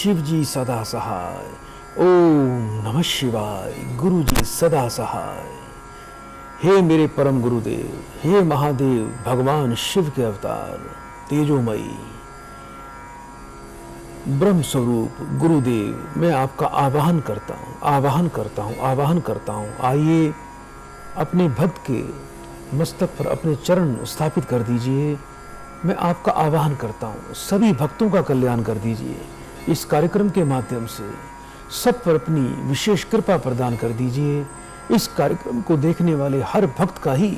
शिव जी सदा सहाय। ओम नमः शिवाय। गुरु जी सदा सहाय। हे मेरे परम गुरुदेव, हे महादेव, भगवान शिव के अवतार, तेजोमयी ब्रह्म स्वरूप गुरुदेव, मैं आपका आवाहन करता हूँ, आवाहन करता हूँ, आवाहन करता हूँ। आइए अपने भक्त के मस्तक पर अपने चरण स्थापित कर दीजिए। मैं आपका आवाहन करता हूँ, सभी भक्तों का कल्याण कर दीजिए। इस कार्यक्रम के माध्यम से सब पर अपनी विशेष कृपा प्रदान कर दीजिए। इस कार्यक्रम को देखने वाले हर भक्त का ही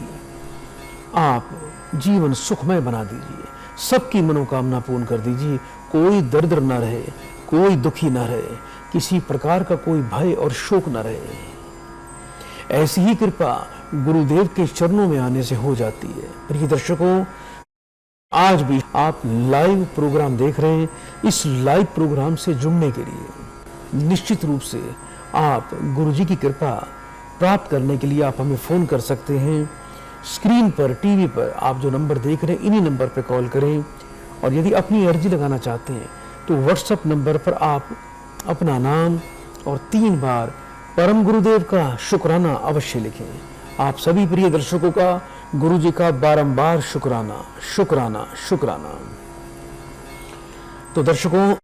आप जीवन सुखमय बना दीजिए, सबकी मनोकामना पूर्ण कर दीजिए। कोई दरिद्र न रहे, कोई दुखी न रहे, किसी प्रकार का कोई भय और शोक न रहे। ऐसी ही कृपा गुरुदेव के चरणों में आने से हो जाती है। प्रिय दर्शकों, आज भी आप लाइव प्रोग्राम देख रहे हैं। इस लाइव प्रोग्राम से जुड़ने के लिए निश्चित रूप से आप गुरुजी की कृपा प्राप्त करने के लिए आप हमें फोन कर सकते हैं। स्क्रीन पर, टीवी पर आप जो नंबर देख रहे हैं, इन्हीं नंबर पर कॉल करें। और यदि अपनी अर्जी लगाना चाहते हैं तो व्हाट्सएप नंबर पर आप अपना नाम और 3 बार परम गुरुदेव का शुक्राना अवश्य लिखें। आप सभी प्रिय दर्शकों का गुरुजी का बारंबार शुक्राना, शुक्राना, शुक्राना। तो दर्शकों,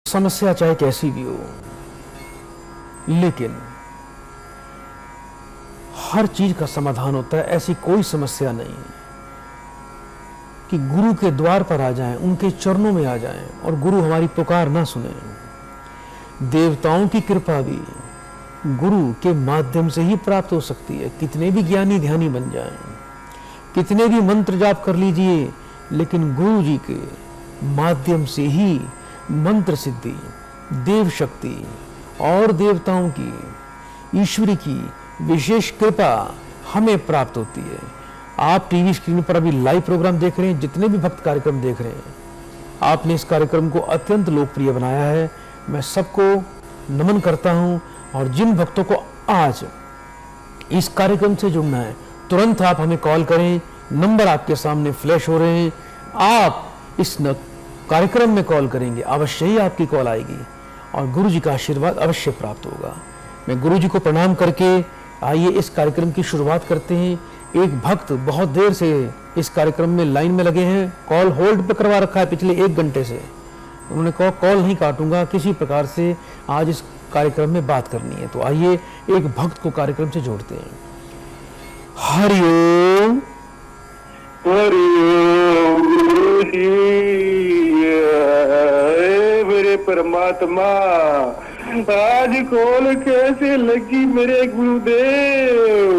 समस्या चाहे कैसी भी हो, लेकिन हर चीज का समाधान होता है। ऐसी कोई समस्या नहीं कि गुरु के द्वार पर आ जाएं, उनके चरणों में आ जाएं और गुरु हमारी पुकार ना सुने। देवताओं की कृपा भी गुरु के माध्यम से ही प्राप्त हो सकती है। कितने भी ज्ञानी ध्यानी बन जाएं, कितने भी मंत्र जाप कर लीजिए, लेकिन गुरु जी के माध्यम से ही मंत्र सिद्धि, देव शक्ति और देवताओं की, ईश्वरी की विशेष कृपा हमें प्राप्त होती है। आप टीवी स्क्रीन पर अभी लाइव प्रोग्राम देख रहे हैं, जितने भी भक्त कार्यक्रम देख रहे हैं, आपने इस कार्यक्रम को अत्यंत लोकप्रिय बनाया है। मैं सबको नमन करता हूं। और जिन भक्तों को आज इस कार्यक्रम से जुड़ना है, तुरंत आप हमें कॉल करें। नंबर आपके सामने फ्लैश हो रहे हैं। आप इस कार्यक्रम में कॉल करेंगे, अवश्य ही आपकी कॉल आएगी और गुरु जी का आशीर्वाद अवश्य प्राप्त होगा। मैं गुरु जी को प्रणाम करके आइए इस कार्यक्रम की शुरुआत करते हैं। एक भक्त बहुत देर से इस कार्यक्रम में लाइन में लगे हैं, कॉल होल्ड पर करवा रखा है पिछले 1 घंटे से। उन्होंने कहा कॉल नहीं काटूंगा, किसी प्रकार से आज इस कार्यक्रम में बात करनी है। तो आइए एक भक्त को कार्यक्रम से जोड़ते हैं। हरिओम। हरिओम मेरे परमात्मा, आज कॉल कैसे लगी मेरे गुरुदेव?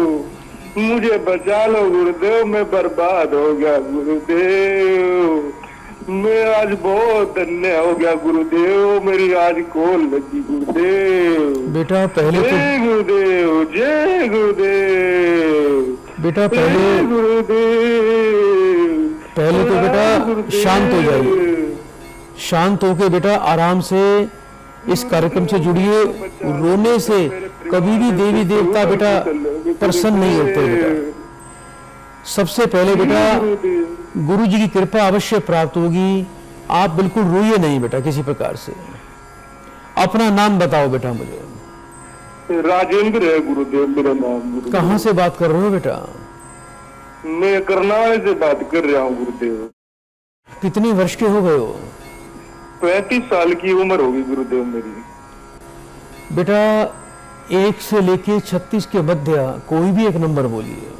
मुझे बचा लो गुरुदेव, मैं बर्बाद हो गया गुरुदेव। मैं आज बहुत धन्य हो गया गुरुदेव, मेरी आज कॉल लगी गुरुदेव। बेटा पहले तो जय गुरुदेव, जय गुरुदेव। बेटा पहले तो बेटा शांत हो जाइए। शांत होके बेटा आराम से इस कार्यक्रम से जुड़िए। रोने से कभी भी देवी देवता बेटा प्रसन्न नहीं होते। बेटा सबसे पहले बेटा गुरु जी की कृपा अवश्य प्राप्त होगी। आप बिल्कुल रोइए नहीं बेटा किसी प्रकार से। अपना नाम बताओ बेटा मुझे। राजेंद्र है गुरुदेव मेरा नाम। कहाँ से बात कर रहे हो बेटा? मैं करनाल से बात कर रहा हूँ गुरुदेव। कितने वर्ष के हो गए हो? 35 साल की उम्र होगी गुरुदेव मेरी। बेटा 1 से लेके 36 के मध्य कोई भी एक नंबर बोलिए।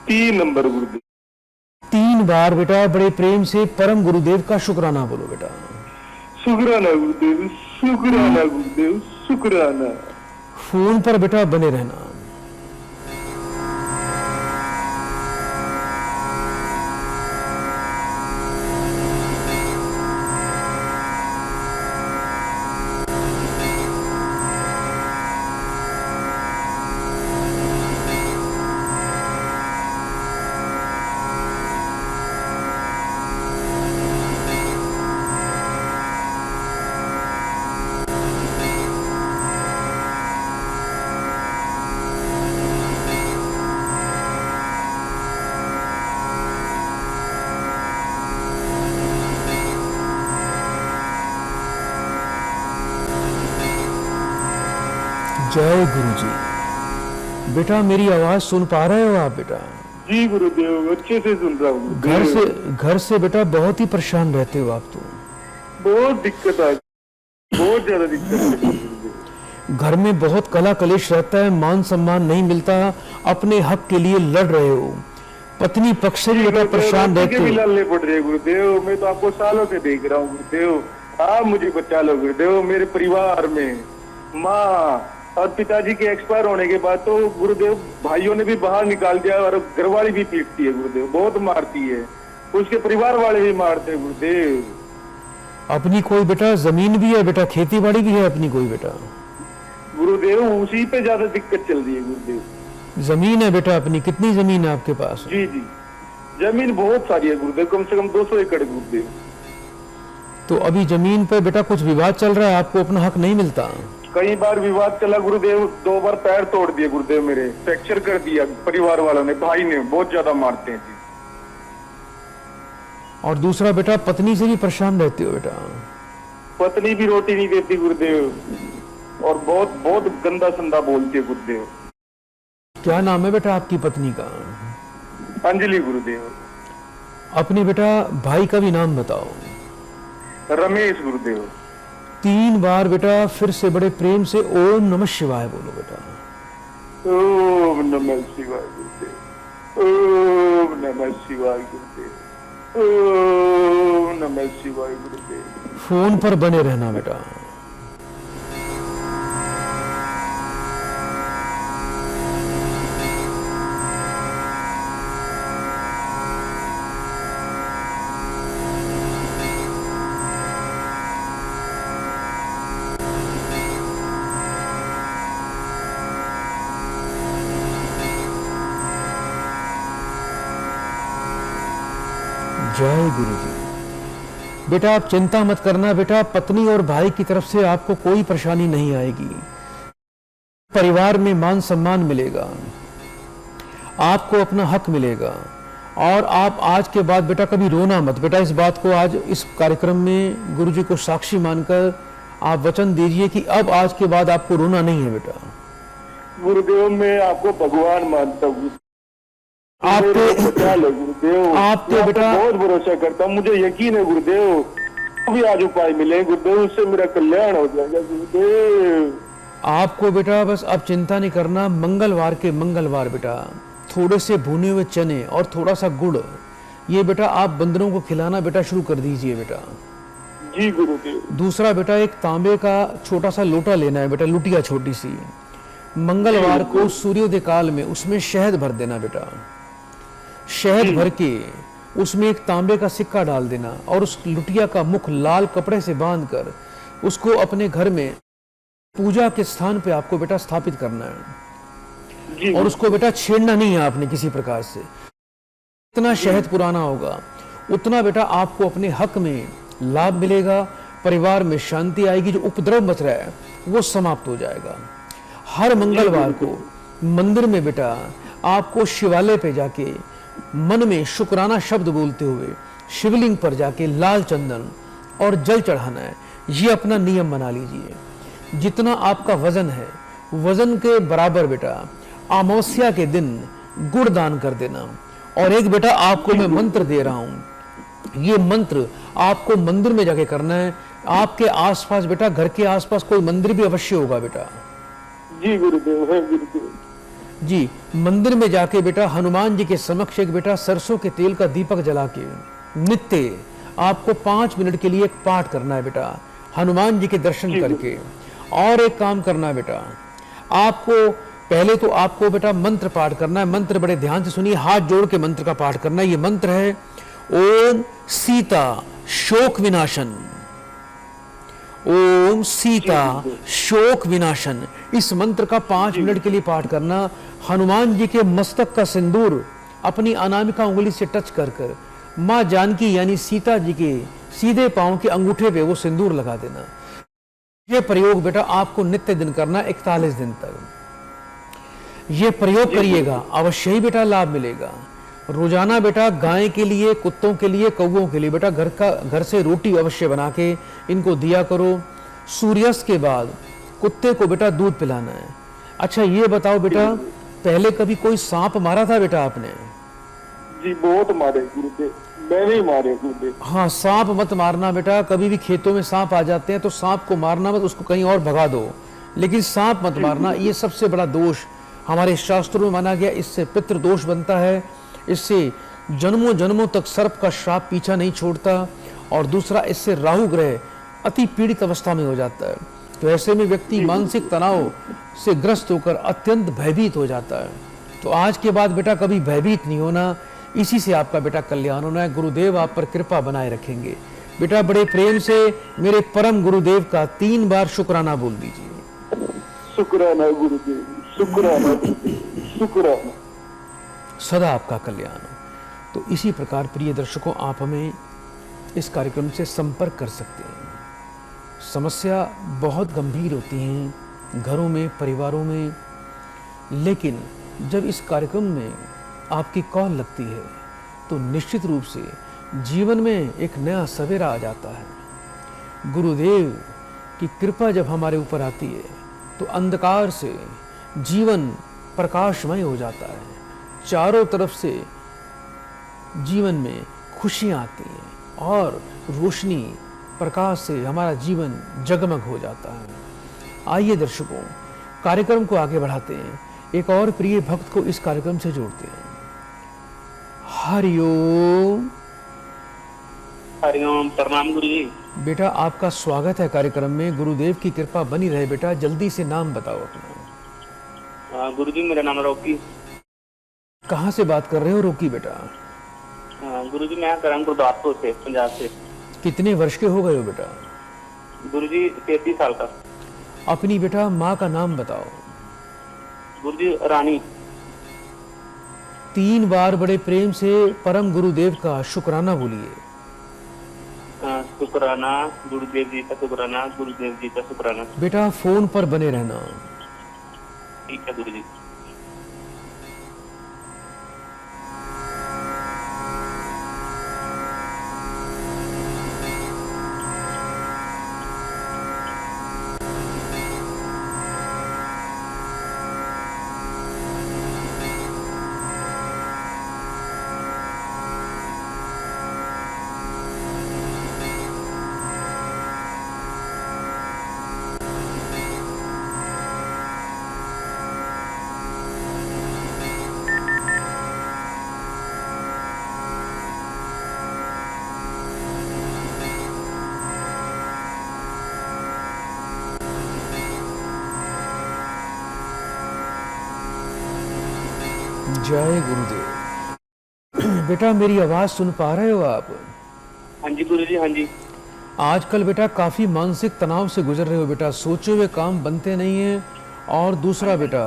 3 नंबर गुरुदेव। 3 बार बेटा बड़े प्रेम से परम गुरुदेव का शुक्राना बोलो बेटा। शुक्राना गुरुदेव, शुक्राना गुरुदेव, शुक्राना। फोन पर बेटा बने रहना। जय गुरु जी। बेटा मेरी आवाज सुन पा रहे हो आप बेटा? जी गुरुदेव, अच्छे से सुन रहा हूँ। घर से बेटा बहुत ही परेशान रहते हो आप तो। बहुत दिक्कत आ, बहुत ज्यादा दिक्कत है गुरुदेव। घर में बहुत कला कलेश रहता है, मान सम्मान नहीं मिलता, अपने हक के लिए लड़ रहे हो, पत्नी पक्ष से भी बेटा परेशान रहते हो। लड़ने पड़ रहे गुरुदेव, मैं तो आपको सालों से देख रहा हूँ गुरुदेव। आप मुझे बचा लो गुरुदेव। मेरे परिवार में माँ और पिताजी के एक्सपायर होने के बाद तो गुरुदेव भाइयों ने भी बाहर निकाल दिया और घरवाली भी पीटती है गुरुदेव, बहुत मारती है, उसके परिवार वाले भी मारते हैं गुरुदेव। अपनी कोई बेटा जमीन भी है बेटा, खेती बाड़ी भी है अपनी कोई बेटा? गुरुदेव उसी पे ज्यादा दिक्कत चल रही है गुरुदेव। जमीन है बेटा अपनी? कितनी जमीन है आपके पास? जी जी, जमीन बहुत सारी है गुरुदेव, कम से कम 200 एकड़ गुरुदेव। तो अभी जमीन पे बेटा कुछ विवाद चल रहा है, आपको अपना हक नहीं मिलता? कई बार विवाद चला गुरुदेव, 2 बार पैर तोड़ दिए गुरुदेव, मेरे फ्रैक्चर कर दिया परिवार वालों ने, भाई ने, बहुत ज्यादा मारते हैं जी। और दूसरा बेटा पत्नी से भी परेशान रहते हो बेटा? पत्नी भी रोटी नहीं देती गुरुदेव और बहुत बहुत गंदा संदा बोलती है गुरुदेव। क्या नाम है बेटा आपकी पत्नी का? अंजलि गुरुदेव। अपने बेटा भाई का भी नाम बताओ। रमेश गुरुदेव। 3 बार बेटा फिर से बड़े प्रेम से ओम नमः शिवाय बोलो बेटा। ओम नमः शिवाय गुरुदेव, ओम नमः शिवाय गुरुदेव, ओम नमः शिवाय गुरुदेव। फोन पर बने रहना बेटा। जय गुरु जी। बेटा आप चिंता मत करना बेटा, पत्नी और भाई की तरफ से आपको कोई परेशानी नहीं आएगी, परिवार में मान सम्मान मिलेगा, आपको अपना हक मिलेगा। और आप आज के बाद बेटा कभी रोना मत बेटा। इस बात को आज इस कार्यक्रम में गुरु जी को साक्षी मानकर आप वचन दीजिए कि अब आज के बाद आपको रोना नहीं है बेटा। गुरुदेव मैं आपको भगवान मानता हूँ, आप गुरुदेव आप तो बेटा बहुत भरोसा करता हूँ, मुझे यकीन है गुरुदेव भी आज उपाय मिले गुरुदेव, उससे मेरा कल्याण हो जाएगा गुरुदेव। आपको बेटा बस अब चिंता नहीं करना। मंगलवार के मंगलवार बेटा थोड़े से भुने हुए चने और थोड़ा सा गुड़, ये बेटा आप बंदरों को खिलाना बेटा शुरू कर दीजिए बेटा। जी गुरुदेव। दूसरा बेटा एक तांबे का छोटा सा लोटा लेना है बेटा, लुटिया छोटी सी। मंगलवार को सूर्योदय काल में उसमें शहद भर देना बेटा। शहद भर के उसमें एक तांबे का सिक्का डाल देना और उस लुटिया का मुख लाल कपड़े से बांधकर उसको अपने घर में पूजा के स्थान पे आपको बेटा स्थापित करना है। और उसको बेटा छेड़ना नहीं है आपने किसी प्रकार से। जितना शहद पुराना होगा उतना बेटा आपको अपने हक में लाभ मिलेगा, परिवार में शांति आएगी, जो उपद्रव मच रहा है वो समाप्त हो जाएगा। हर मंगलवार को मंदिर में बेटा आपको शिवालय पे जाके मन में शुक्राना शब्द बोलते हुए शिवलिंग पर जाके लाल चंदन और जल चढ़ाना है। ये अपना नियम बना लीजिए। जितना आपका वजन है वजन के बराबर बेटा अमावस्या के दिन गुड़ दान कर देना। और एक बेटा आपको मैं मंत्र दे रहा हूं, ये मंत्र आपको मंदिर में जाके करना है। आपके आसपास बेटा घर के आसपास कोई मंदिर भी अवश्य होगा बेटा। जी गुरुदेव, है गुरुदेव जी। मंदिर में जाके बेटा हनुमान जी के समक्ष एक बेटा सरसों के तेल का दीपक जला के नित्य आपको 5 मिनट के लिए एक पाठ करना है बेटा, हनुमान जी के दर्शन करके। और एक काम करना है बेटा, आपको पहले तो आपको बेटा मंत्र पाठ करना है। मंत्र बड़े ध्यान से सुनिए, हाथ जोड़ के मंत्र का पाठ करना है। ये मंत्र है ओम सीता शोक विनाशन, ओम सीता शोक विनाशन। इस मंत्र का 5 मिनट के लिए पाठ करना। हनुमान जी के मस्तक का सिंदूर अपनी अनामिका उंगली से टच कर कर मां जानकी यानी सीता जी के सीधे पांव के अंगूठे पे वो सिंदूर लगा देना। ये प्रयोग बेटा आपको नित्य दिन करना 41 दिन तक। ये प्रयोग करिएगा, अवश्य ही बेटा लाभ मिलेगा। रोजाना बेटा गाय के लिए, कुत्तों के लिए, कौवों के लिए बेटा घर से रोटी अवश्य बना के इनको दिया करो। सूर्यास्त के बाद कुत्ते को बेटा दूध पिलाना है। अच्छा ये बताओ बेटा, पहले कभी कोई सांप मारा था बेटा आपने? जी बहुत मारे गुरुदेव, मैंने ही मारे गुरुदेव। हाँ, सांप मत मारना बेटा। कभी भी खेतों में सांप आ जाते हैं तो सांप को मारना मत, उसको कहीं और भगा दो, लेकिन सांप मत मारना। ये सबसे बड़ा दोष हमारे शास्त्रों में माना गया। इससे पितृ दोष बनता है, इससे जन्मों जन्मों तक सर्प का श्राप पीछा नहीं छोड़ता, और दूसरा इससे राहु ग्रह अति पीड़ित अवस्था में हो जाता है। तो ऐसे में व्यक्ति मानसिक तनाव से ग्रस्त होकर अत्यंत भयभीत हो जाता है। तो आज के बाद बेटा कभी भयभीत नहीं होना, इसी से आपका बेटा कल्याण होना है। गुरुदेव आप पर कृपा बनाए रखेंगे। बेटा बड़े प्रेम से मेरे परम गुरुदेव का 3 बार शुक्राना बोल दीजिए। शुक्राना गुरुदेव, शुक्राना, शुक्राना। सदा आपका कल्याण हो। तो इसी प्रकार प्रिय दर्शकों, आप हमें इस कार्यक्रम से संपर्क कर सकते हैं। समस्या बहुत गंभीर होती हैं घरों में, परिवारों में, लेकिन जब इस कार्यक्रम में आपकी कॉल लगती है तो निश्चित रूप से जीवन में एक नया सवेरा आ जाता है। गुरुदेव की कृपा जब हमारे ऊपर आती है तो अंधकार से जीवन प्रकाशमय हो जाता है। चारों तरफ से जीवन में खुशियाँ आती हैं और रोशनी, प्रकाश से हमारा जीवन जगमग हो जाता है। आइए दर्शकों, कार्यक्रम को आगे बढ़ाते हैं, एक और प्रिय भक्त को इस कार्यक्रम से जोड़ते हैं। हरिओम। हरिओम, प्रणाम गुरु जी। बेटा आपका स्वागत है कार्यक्रम में। गुरुदेव की कृपा बनी रहे। बेटा जल्दी से नाम बताओ अपना। गुरु जी मेरा नाम रॉकी। कहाँ से बात कर रहे हो रोकी बेटा? गुरु जी मैं करम गुरदासपुर से, पंजाब से। कितने वर्ष के हो गए हो बेटा? गुरु जी 33 साल का। अपनी बेटा माँ का नाम बताओ। गुरु जी रानी। 3 बार बड़े प्रेम से परम गुरुदेव का शुक्राना बोलिए। शुक्राना गुरुदेव जी का, शुक्राना गुरुदेव जी का, शुक्राना। बेटा फोन पर बने रहना। ठीक है गुरु जी। जय गुरुदेव। बेटा मेरी आवाज सुन पा रहे हो आप? हाँ जी गुरु जी, हाँ जी। आजकल बेटा काफी मानसिक तनाव से गुजर रहे हो बेटा, सोचे हुए काम बनते नहीं हैं। और दूसरा बेटा,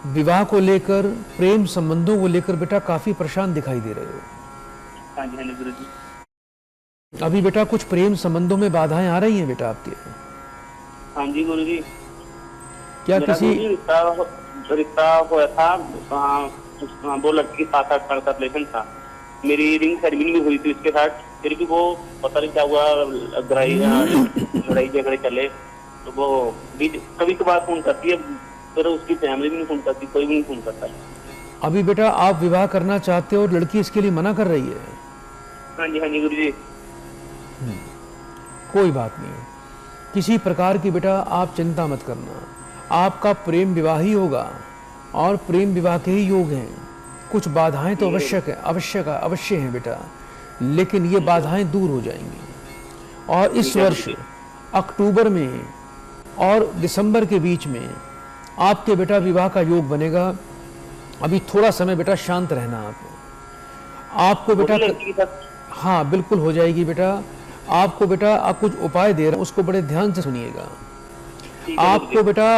विवाह को लेकर, प्रेम संबंधों को लेकर बेटा काफी परेशान दिखाई दे रहे हो। हाँ जी, हाँ जी गुरु जी। अभी बेटा कुछ प्रेम संबंधों में बाधाएं आ रही हैं बेटा आपके? हाँ जी गुरु जी। क्या मेरा किसी गुरु जी रिश्ता हुआ था, वो लड़की 7-8 साल का रिलेशन था। मेरी रिंग सेरेमनी भी हुई थी उसके साथ, फिर भी वो पता नहीं क्या हुआ, लड़ाई झगड़े चले। तो वो कभी कभार फोन करती है, फिर उसकी फैमिली भी नहीं फोन करती, कोई भी नहीं फोन करता। अभी बेटा आप विवाह करना चाहते हो और लड़की इसके लिए मना कर रही है? हाँ जी, हाँ जी गुरु जी। कोई बात नहीं, किसी प्रकार की बेटा आप चिंता मत करना। आपका प्रेम विवाह ही होगा और प्रेम विवाह के ही योग हैं। कुछ बाधाएं तो अवश्य हैं बेटा, लेकिन ये बाधाएं दूर हो जाएंगी। और इस वर्ष अक्टूबर में और दिसंबर के बीच में आपके बेटा विवाह का योग बनेगा। अभी थोड़ा समय बेटा शांत रहना आपको बेटा। हाँ बिल्कुल हो जाएगी बेटा। आपको बेटा आप कुछ उपाय दे रहे हैं, उसको बड़े ध्यान से सुनिएगा। आपको बेटा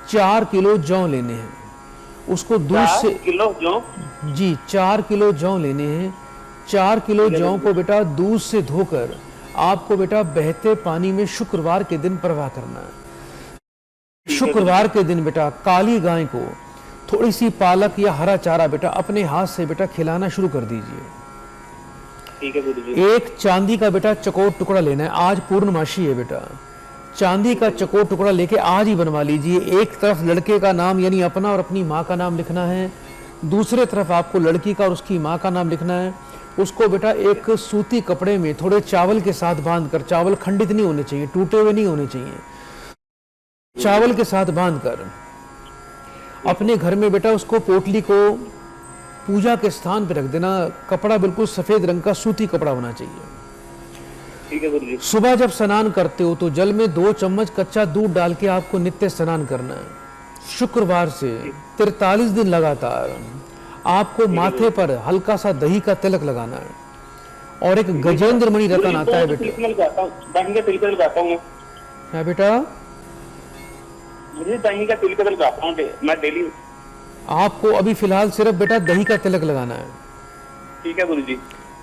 4 किलो जौ लेने हैं, उसको दूध से 4 किलो जौ? जी 4 किलो जौ लेने हैं। 4 किलो जौ को बेटा दूध से धोकर आपको बेटा बहते पानी में शुक्रवार के दिन प्रवाह करना है। शुक्रवार के दिन बेटा काली गाय को थोड़ी सी पालक या हरा चारा बेटा अपने हाथ से बेटा खिलाना शुरू कर दीजिए। ठीक है गुरु जी। एक चांदी का बेटा चकोर टुकड़ा लेना है। आज पूर्णमासी है बेटा, चांदी का चकोर टुकड़ा लेके आज ही बनवा लीजिए। एक तरफ लड़के का नाम यानी अपना और अपनी माँ का नाम लिखना है, दूसरे तरफ आपको लड़की का और उसकी माँ का नाम लिखना है। उसको बेटा एक सूती कपड़े में थोड़े चावल के साथ बांधकर, चावल खंडित नहीं होने चाहिए, टूटे हुए नहीं होने चाहिए, चावल के साथ बांधकर अपने घर में बेटा उसको पोटली को पूजा के स्थान पर रख देना। कपड़ा बिल्कुल सफेद रंग का सूती कपड़ा होना चाहिए। ठीक है गुरुजी। सुबह जब स्नान करते हो तो जल में 2 चम्मच कच्चा दूध डाल के आपको नित्य स्नान करना है। शुक्रवार से 43 दिन लगातार आपको माथे पर हल्का सा दही का तिलक लगाना है। और एक गजेंद्र मणि रतन आता है बेटा। है बेटा, मुझे दही का तिलक लगाता हूँ मैं डेली। आपको अभी फिलहाल सिर्फ बेटा दही का तिलक लगाना है। ठीक है गुरुजी।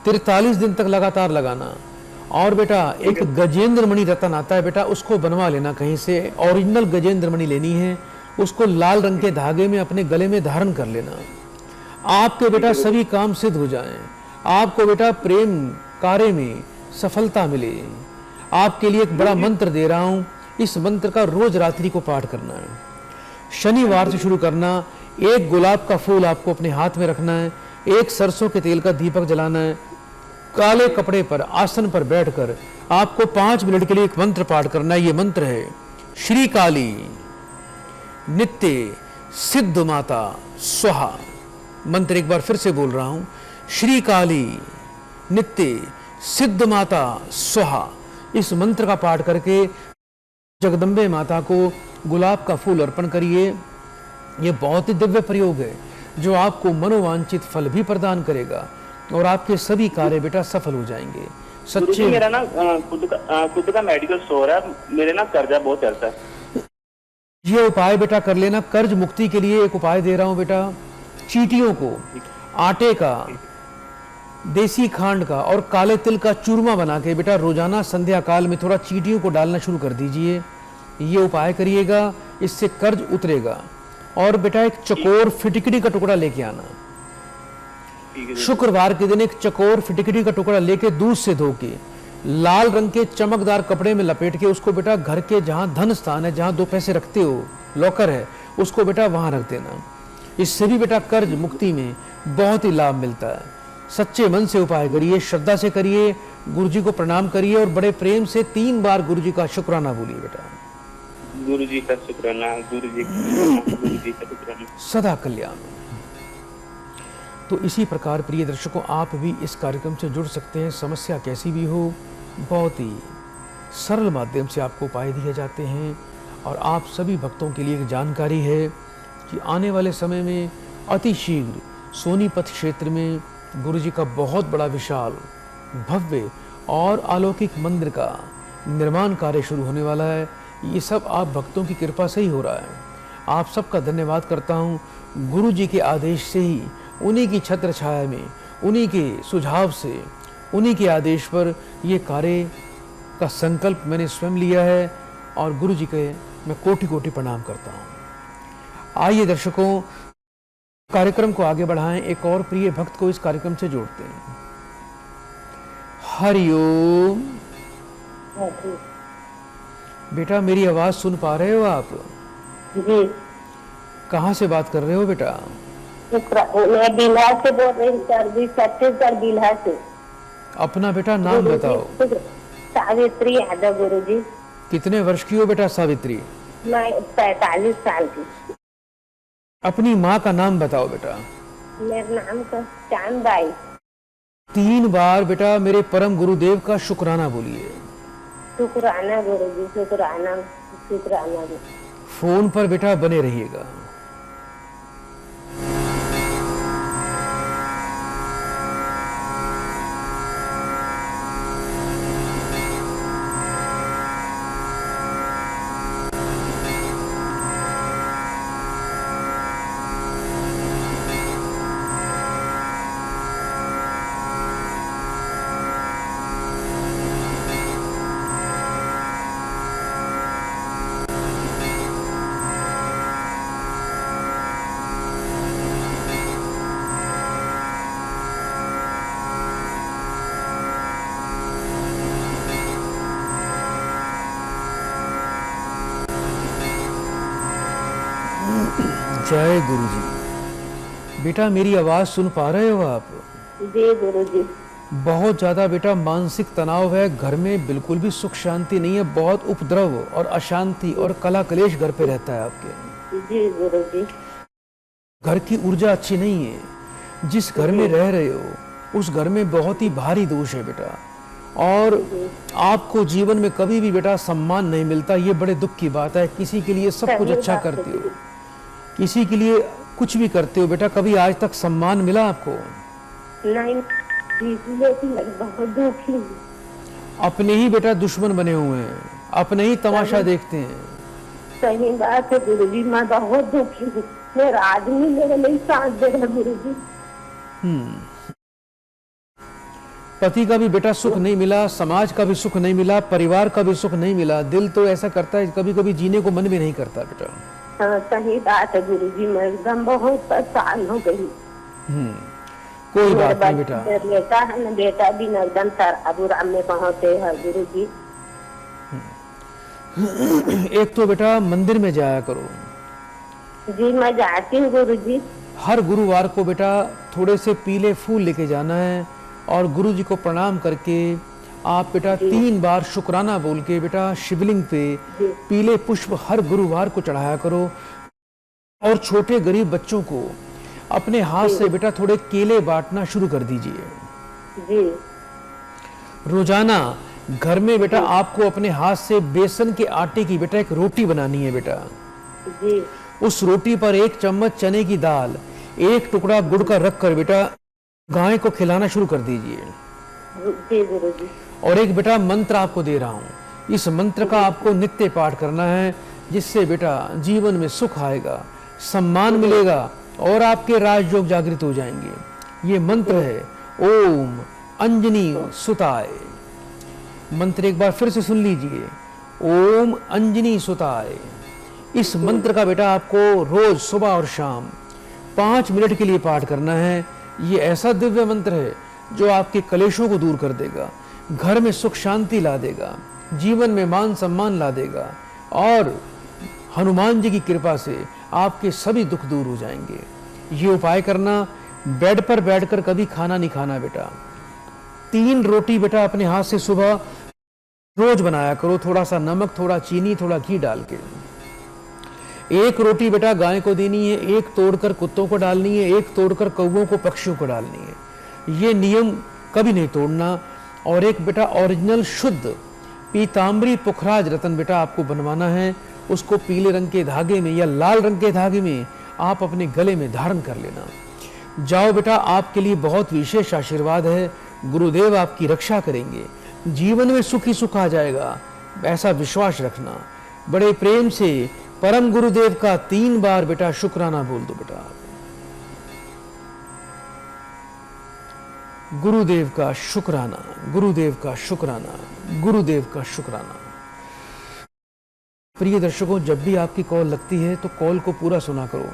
43 दिन तक लगातार लगाना। और बेटा एक गजेंद्र मणि रतन आता है बेटा, उसको बनवा लेना कहीं से, ओरिजिनल गजेंद्र मणि लेनी है। उसको लाल रंग के धागे में अपने गले में धारण कर लेना। आपके बेटा सभी काम सिद्ध हो जाएं। आपको बेटा प्रेम कार्य में सफलता मिले। आपके लिए एक बड़ा मंत्र दे रहा हूं, इस मंत्र का रोज रात्रि को पाठ करना है। शनिवार से शुरू करना। एक गुलाब का फूल आपको अपने हाथ में रखना है, एक सरसों के तेल का दीपक जलाना है। काले कपड़े पर आसन पर बैठकर आपको 5 मिनट के लिए एक मंत्र पाठ करना है। ये मंत्र है, श्री काली नित्य सिद्ध माता स्वाहा। मंत्र एक बार फिर से बोल रहा हूं, श्री काली नित्य सिद्ध माता स्वाहा। इस मंत्र का पाठ करके जगदम्बे माता को गुलाब का फूल अर्पण करिए। यह बहुत ही दिव्य प्रयोग है जो आपको मनोवांछित फल भी प्रदान करेगा और आपके सभी कार्य बेटा सफल हो जाएंगे। सच्चे मेरा ना खुद का मेडिकल स्टोर है, मेरे ना कर्जा बहुत चलता है। ये उपाय बेटा कर लेना। कर्ज मुक्ति के लिए एक उपाय दे रहा हूं बेटा। चींटियों को आटे का, देसी खांड का और काले तिल का चूरमा बना के बेटा रोजाना संध्या काल में थोड़ा चींटियों को डालना शुरू कर दीजिए। ये उपाय करिएगा, इससे कर्ज उतरेगा। और बेटा एक चकोर फिटकड़ी का टुकड़ा लेके आना। शुक्रवार के दिन एक चकोर फिटकड़ी का टुकड़ा लेके दूध से धो के लाल रंग के चमकदार कपड़े में लपेट के उसको बेटा घर के जहां धन स्थान है, जहां 2 पैसे रखते हो, लॉकर है, उसको बेटा वहां रख देना। इससे भी बेटा कर्ज मुक्ति में बहुत ही लाभ मिलता है। सच्चे मन से उपाय करिए, श्रद्धा से करिए, गुरुजी को प्रणाम करिए और बड़े प्रेम से 3 बार गुरुजी का शुक्राना बोलिए बेटा। गुरुजी का शुक्राना, गुरुजी का शुक्राना। सदा कल्याण। तो इसी प्रकार प्रिय दर्शकों, आप भी इस कार्यक्रम से जुड़ सकते हैं। समस्या कैसी भी हो, बहुत ही सरल माध्यम से आपको उपाय दिए जाते हैं। और आप सभी भक्तों के लिए एक जानकारी है कि आने वाले समय में अति शीघ्र सोनीपत क्षेत्र में गुरुजी का बहुत बड़ा विशाल भव्य और अलौकिक मंदिर का निर्माण कार्य शुरू होने वाला है। ये सब आप भक्तों की कृपा से ही हो रहा है। आप सबका धन्यवाद करता हूँ। गुरुजी के आदेश से ही, उन्हीं की छत्र छाया में, उन्हीं के सुझाव से, उन्हीं के आदेश पर ये कार्य का संकल्प मैंने स्वयं लिया है और गुरुजी के मैं कोटि कोटि प्रणाम करता हूँ। आइए दर्शकों, कार्यक्रम को आगे बढ़ाएं। एक और प्रिय भक्त को इस कार्यक्रम से जोड़ते हैं। हरिओम। बेटा मेरी आवाज सुन पा रहे हो आप? जी। कहाँ से बात कर रहे हो बेटा? मैं बिल्हा से बोल रही हूँ सर जी, छत्तीसगढ़ बिल्हा से। अपना बेटा नाम बताओ। सावित्री यादव गुरुजी। कितने वर्ष की हो बेटा सावित्री? मैं 45 साल की। अपनी माँ का नाम बताओ बेटा। मेरा नाम का चांदबाई। 3 बार बेटा मेरे परम गुरुदेव का शुक्राना बोलिए। शुक्राना गुरुजी, शुक्राना शुक्राना। फोन पर बेटा बने रहिएगा। जय गुरु जी। बेटा मेरी आवाज सुन पा रहे हो आप? जी गुरु जी। बहुत ज्यादा बेटा मानसिक तनाव है, घर में बिल्कुल भी सुख शांति नहीं है, बहुत उपद्रव और अशांति और कला कलेश घर पे रहता है आपके। जी गुरु जी। घर की ऊर्जा अच्छी नहीं है। जिस घर में रह रहे हो उस घर में बहुत ही भारी दोष है बेटा, और आपको जीवन में कभी भी बेटा सम्मान नहीं मिलता। ये बड़े दुख की बात है। किसी के लिए सब कुछ अच्छा करते हो, किसी के लिए कुछ भी करते हो बेटा, कभी आज तक सम्मान मिला आपको? नहीं जी, बहुत दुखी। अपने ही बेटा दुश्मन बने हुए हैं, अपने ही तमाशा देखते हैं। सही बात है गुरु जी, मैं बहुत दुखी हूँ। मेरा आदमी मेरे लिए साथ दे रहा गुरु जी। पति का भी बेटा सुख नहीं मिला, समाज का भी सुख नहीं मिला, परिवार का भी सुख नहीं मिला। दिल तो ऐसा करता है कभी कभी जीने को मन भी नहीं करता बेटा। हाँ सही बात है गुरु जी, मैं एकदम बहुत परेशान हो गई। कोई बात नहीं बेटा। बेटा है ना, बेटा भी एकदम अबुराम में पहुंचे है गुरु जी। एक तो बेटा मंदिर में जाया करो। जी मैं जाती हूँ गुरु जी। हर गुरुवार को बेटा थोड़े से पीले फूल लेके जाना है और गुरु जी को प्रणाम करके आप बेटा 3 बार शुक्राना बोल के बेटा शिवलिंग पे पीले पुष्प हर गुरुवार को चढ़ाया करो। और छोटे गरीब बच्चों को अपने हाथ से बेटा थोड़े केले बांटना शुरू कर दीजिए। जी। रोजाना घर में बेटा आपको अपने हाथ से बेसन के आटे की बेटा एक रोटी बनानी है बेटा। जी। उस रोटी पर 1 चम्मच चने की दाल, 1 टुकड़ा गुड़ का रख कर बेटा गाय को खिलाना शुरू कर दीजिए। जी गुरु जी। और एक बेटा मंत्र आपको दे रहा हूँ, इस मंत्र का आपको नित्य पाठ करना है, जिससे बेटा जीवन में सुख आएगा, सम्मान मिलेगा और आपके राजयोग जागृत हो जाएंगे। ये मंत्र है ओम अंजनी सुताय। मंत्र एक बार फिर से सुन लीजिए, ओम अंजनी सुताय। इस मंत्र का बेटा आपको रोज सुबह और शाम 5 मिनट के लिए पाठ करना है। ये ऐसा दिव्य मंत्र है जो आपके कलेशों को दूर कर देगा, घर में सुख शांति ला देगा, जीवन में मान सम्मान ला देगा और हनुमान जी की कृपा से आपके सभी दुख दूर हो जाएंगे। ये उपाय करना। बेड पर बैठकर कभी खाना नहीं खाना बेटा। 3 रोटी बेटा अपने हाथ से सुबह रोज बनाया करो, थोड़ा सा नमक, थोड़ा चीनी, थोड़ा घी डाल के। 1 रोटी बेटा गाय को देनी है, 1 तोड़कर कुत्तों को डालनी है, 1 तोड़कर कौवों को, पक्षियों को डालनी है। ये नियम कभी नहीं तोड़ना। और एक बेटा ओरिजिनल शुद्ध पीताम्बरी पुखराज रतन बेटा आपको बनवाना है। उसको पीले रंग के धागे में या लाल रंग के धागे में आप अपने गले में धारण कर लेना। जाओ बेटा, आपके लिए बहुत विशेष आशीर्वाद है। गुरुदेव आपकी रक्षा करेंगे, जीवन में सुख ही सुख आ जाएगा, ऐसा विश्वास रखना। बड़े प्रेम से परम गुरुदेव का 3 बार बेटा शुक्राना बोल दो बेटा। गुरुदेव का शुक्राना, गुरुदेव का शुक्राना, गुरुदेव का शुक्राना। प्रिय दर्शकों, जब भी आपकी कॉल लगती है तो कॉल को पूरा सुना करो।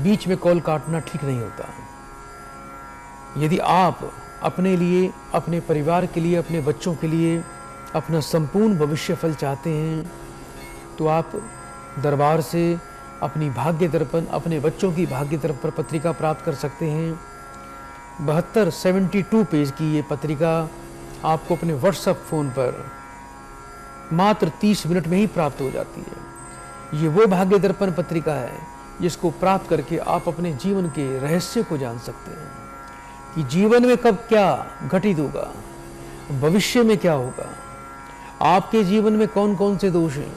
बीच में कॉल काटना ठीक नहीं होता। यदि आप अपने लिए, अपने परिवार के लिए, अपने बच्चों के लिए अपना संपूर्ण भविष्य फल चाहते हैं तो आप दरबार से अपनी भाग्य दर्पण, अपने बच्चों की भाग्य दर्पण पत्रिका प्राप्त कर सकते हैं। 72 पेज की ये पत्रिका आपको अपने व्हाट्सएप फ़ोन पर मात्र 30 मिनट में ही प्राप्त हो जाती है। ये वो भाग्य दर्पण पत्रिका है जिसको प्राप्त करके आप अपने जीवन के रहस्य को जान सकते हैं कि जीवन में कब क्या घटित होगा, भविष्य में क्या होगा, आपके जीवन में कौन कौन से दोष हैं,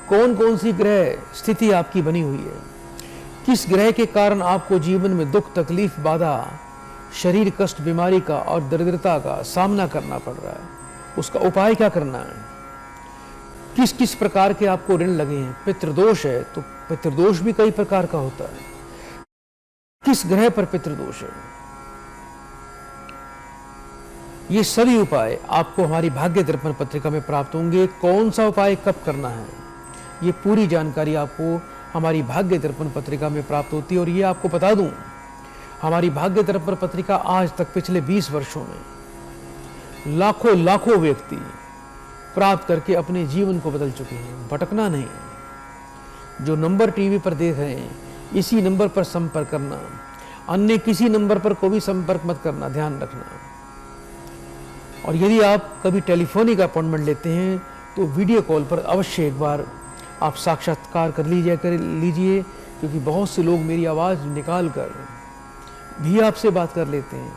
कौन कौन सी ग्रह स्थिति आपकी बनी हुई है, किस ग्रह के कारण आपको जीवन में दुख, तकलीफ, बाधा, शरीर कष्ट, बीमारी का और दरिद्रता का सामना करना पड़ रहा है, उसका उपाय क्या करना है, किस किस प्रकार के आपको ऋण लगे हैं, पितृदोष है तो पितृदोष भी कई प्रकार का होता है, किस ग्रह पर पितृदोष है, ये सभी उपाय आपको हमारी भाग्य दर्पण पत्रिका में प्राप्त होंगे। कौन सा उपाय कब करना है, ये पूरी जानकारी आपको हमारी भाग्य दर्पण पत्रिका में प्राप्त होती है। और ये आपको बता दूं, हमारी भाग्य दर्पण पत्रिका आज तक पिछले 20 वर्षों में लाखों लाखों व्यक्ति प्राप्त करके अपने जीवन को बदल चुके हैं। भटकना नहीं, जो नंबर टीवी पर देख रहे हैं, इसी नंबर पर संपर्क करना, अन्य किसी नंबर पर कोई संपर्क मत करना, ध्यान रखना। और यदि आप कभी टेलीफोनिक अपॉइंटमेंट लेते हैं तो वीडियो कॉल पर अवश्य एक बार आप साक्षात्कार कर लीजिए, क्योंकि बहुत से लोग मेरी आवाज़ निकाल कर भी आपसे बात कर लेते हैं।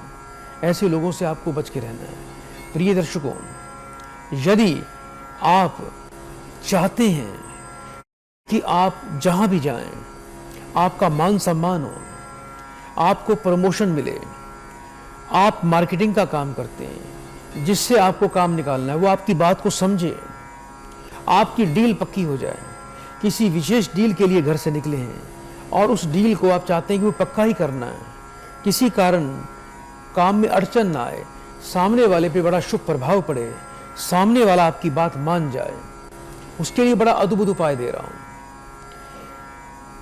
ऐसे लोगों से आपको बच के रहना है। प्रिय दर्शकों, यदि आप चाहते हैं कि आप जहां भी जाएं आपका मान सम्मान हो, आपको प्रमोशन मिले, आप मार्केटिंग का काम करते हैं, जिससे आपको काम निकालना है वो आपकी बात को समझे, आपकी डील पक्की हो जाए, किसी विशेष डील के लिए घर से निकले हैं और उस डील को आप चाहते हैं कि वो पक्का ही करना है, किसी कारण काम में अड़चन ना आए, सामने वाले पे बड़ा शुभ प्रभाव पड़े, सामने वाला आपकी बात मान जाए, उसके लिए बड़ा अद्भुत उपाय दे रहा हूं।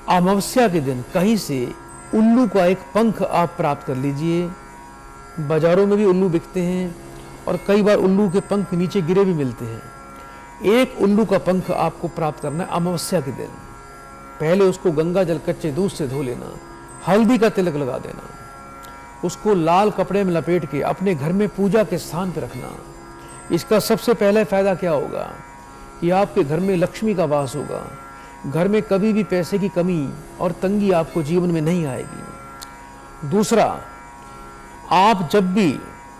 अमावस्या के दिन कहीं से उल्लू का एक पंख आप प्राप्त कर लीजिए। बाजारों में भी उल्लू बिकते हैं और कई बार उल्लू के पंख नीचे गिरे भी मिलते हैं। एक उल्लू का पंख आपको प्राप्त करना है अमावस्या के दिन। पहले उसको गंगा जल कच्चे दूध से धो लेना, हल्दी का तिलक लगा देना, उसको लाल कपड़े में लपेट के अपने घर में पूजा के स्थान पर रखना। इसका सबसे पहले फायदा क्या होगा कि आपके घर में लक्ष्मी का वास होगा, घर में कभी भी पैसे की कमी और तंगी आपको जीवन में नहीं आएगी। दूसरा, आप जब भी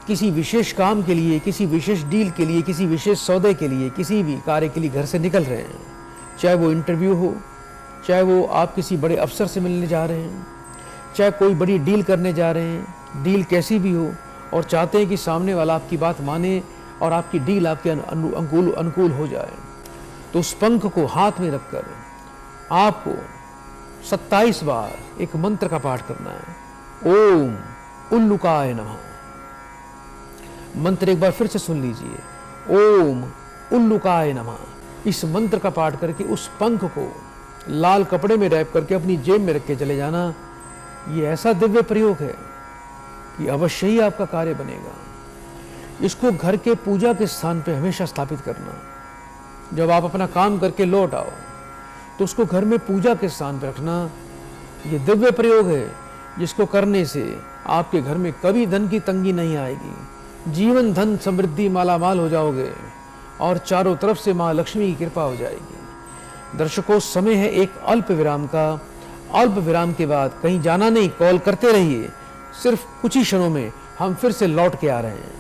किसी विशेष काम के लिए, किसी विशेष डील के लिए, किसी विशेष सौदे के लिए, किसी भी कार्य के लिए घर से निकल रहे हैं, चाहे वो इंटरव्यू हो, चाहे वो आप किसी बड़े अफसर से मिलने जा रहे हैं, चाहे कोई बड़ी डील करने जा रहे हैं, डील कैसी भी हो, और चाहते हैं कि सामने वाला आपकी बात माने और आपकी डील आपके अनुकूल हो जाए, तो उस पंख को हाथ में रखकर आपको 27 बार एक मंत्र का पाठ करना है। ओम उल्लुकाय नमः। मंत्र एक बार फिर से सुन लीजिए, ओम उल्लुकाय नमः। इस मंत्र का पाठ करके उस पंख को लाल कपड़े में रैप करके अपनी जेब में रख के चले जाना। ये ऐसा दिव्य प्रयोग है कि अवश्य ही आपका कार्य बनेगा। इसको घर के पूजा के स्थान पे हमेशा स्थापित करना। जब आप अपना काम करके लौट आओ तो उसको घर में पूजा के स्थान पर रखना। ये दिव्य प्रयोग है जिसको करने से आपके घर में कभी धन की तंगी नहीं आएगी, जीवन धन समृद्धि मालामाल हो जाओगे और चारों तरफ से माँ लक्ष्मी की कृपा हो जाएगी। दर्शकों, समय है एक अल्प विराम का। अल्प विराम के बाद कहीं जाना नहीं, कॉल करते रहिए। सिर्फ कुछ ही क्षणों में हम फिर से लौट के आ रहे हैं।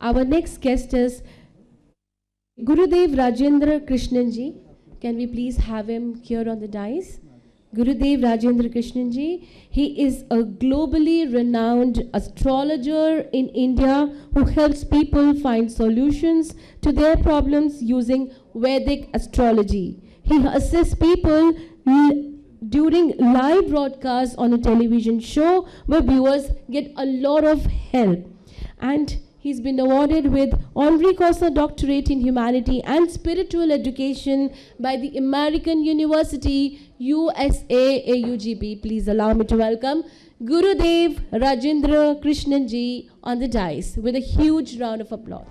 Our next guest is Gurudev Rajendra Krishnan ji. Can we please have him here on the dais? Gurudev Rajendra Krishnan ji, he is a globally renowned astrologer in India who helps people find solutions to their problems using Vedic astrology. He assists people during live broadcasts on a television show where viewers get a lot of help. And he's been awarded with Honorary Causa Doctorate in Humanity and Spiritual Education by the American University, USA, AUGB. Please allow me to welcome Gurudev Rajendra Krishnan ji on the dais with a huge round of applause.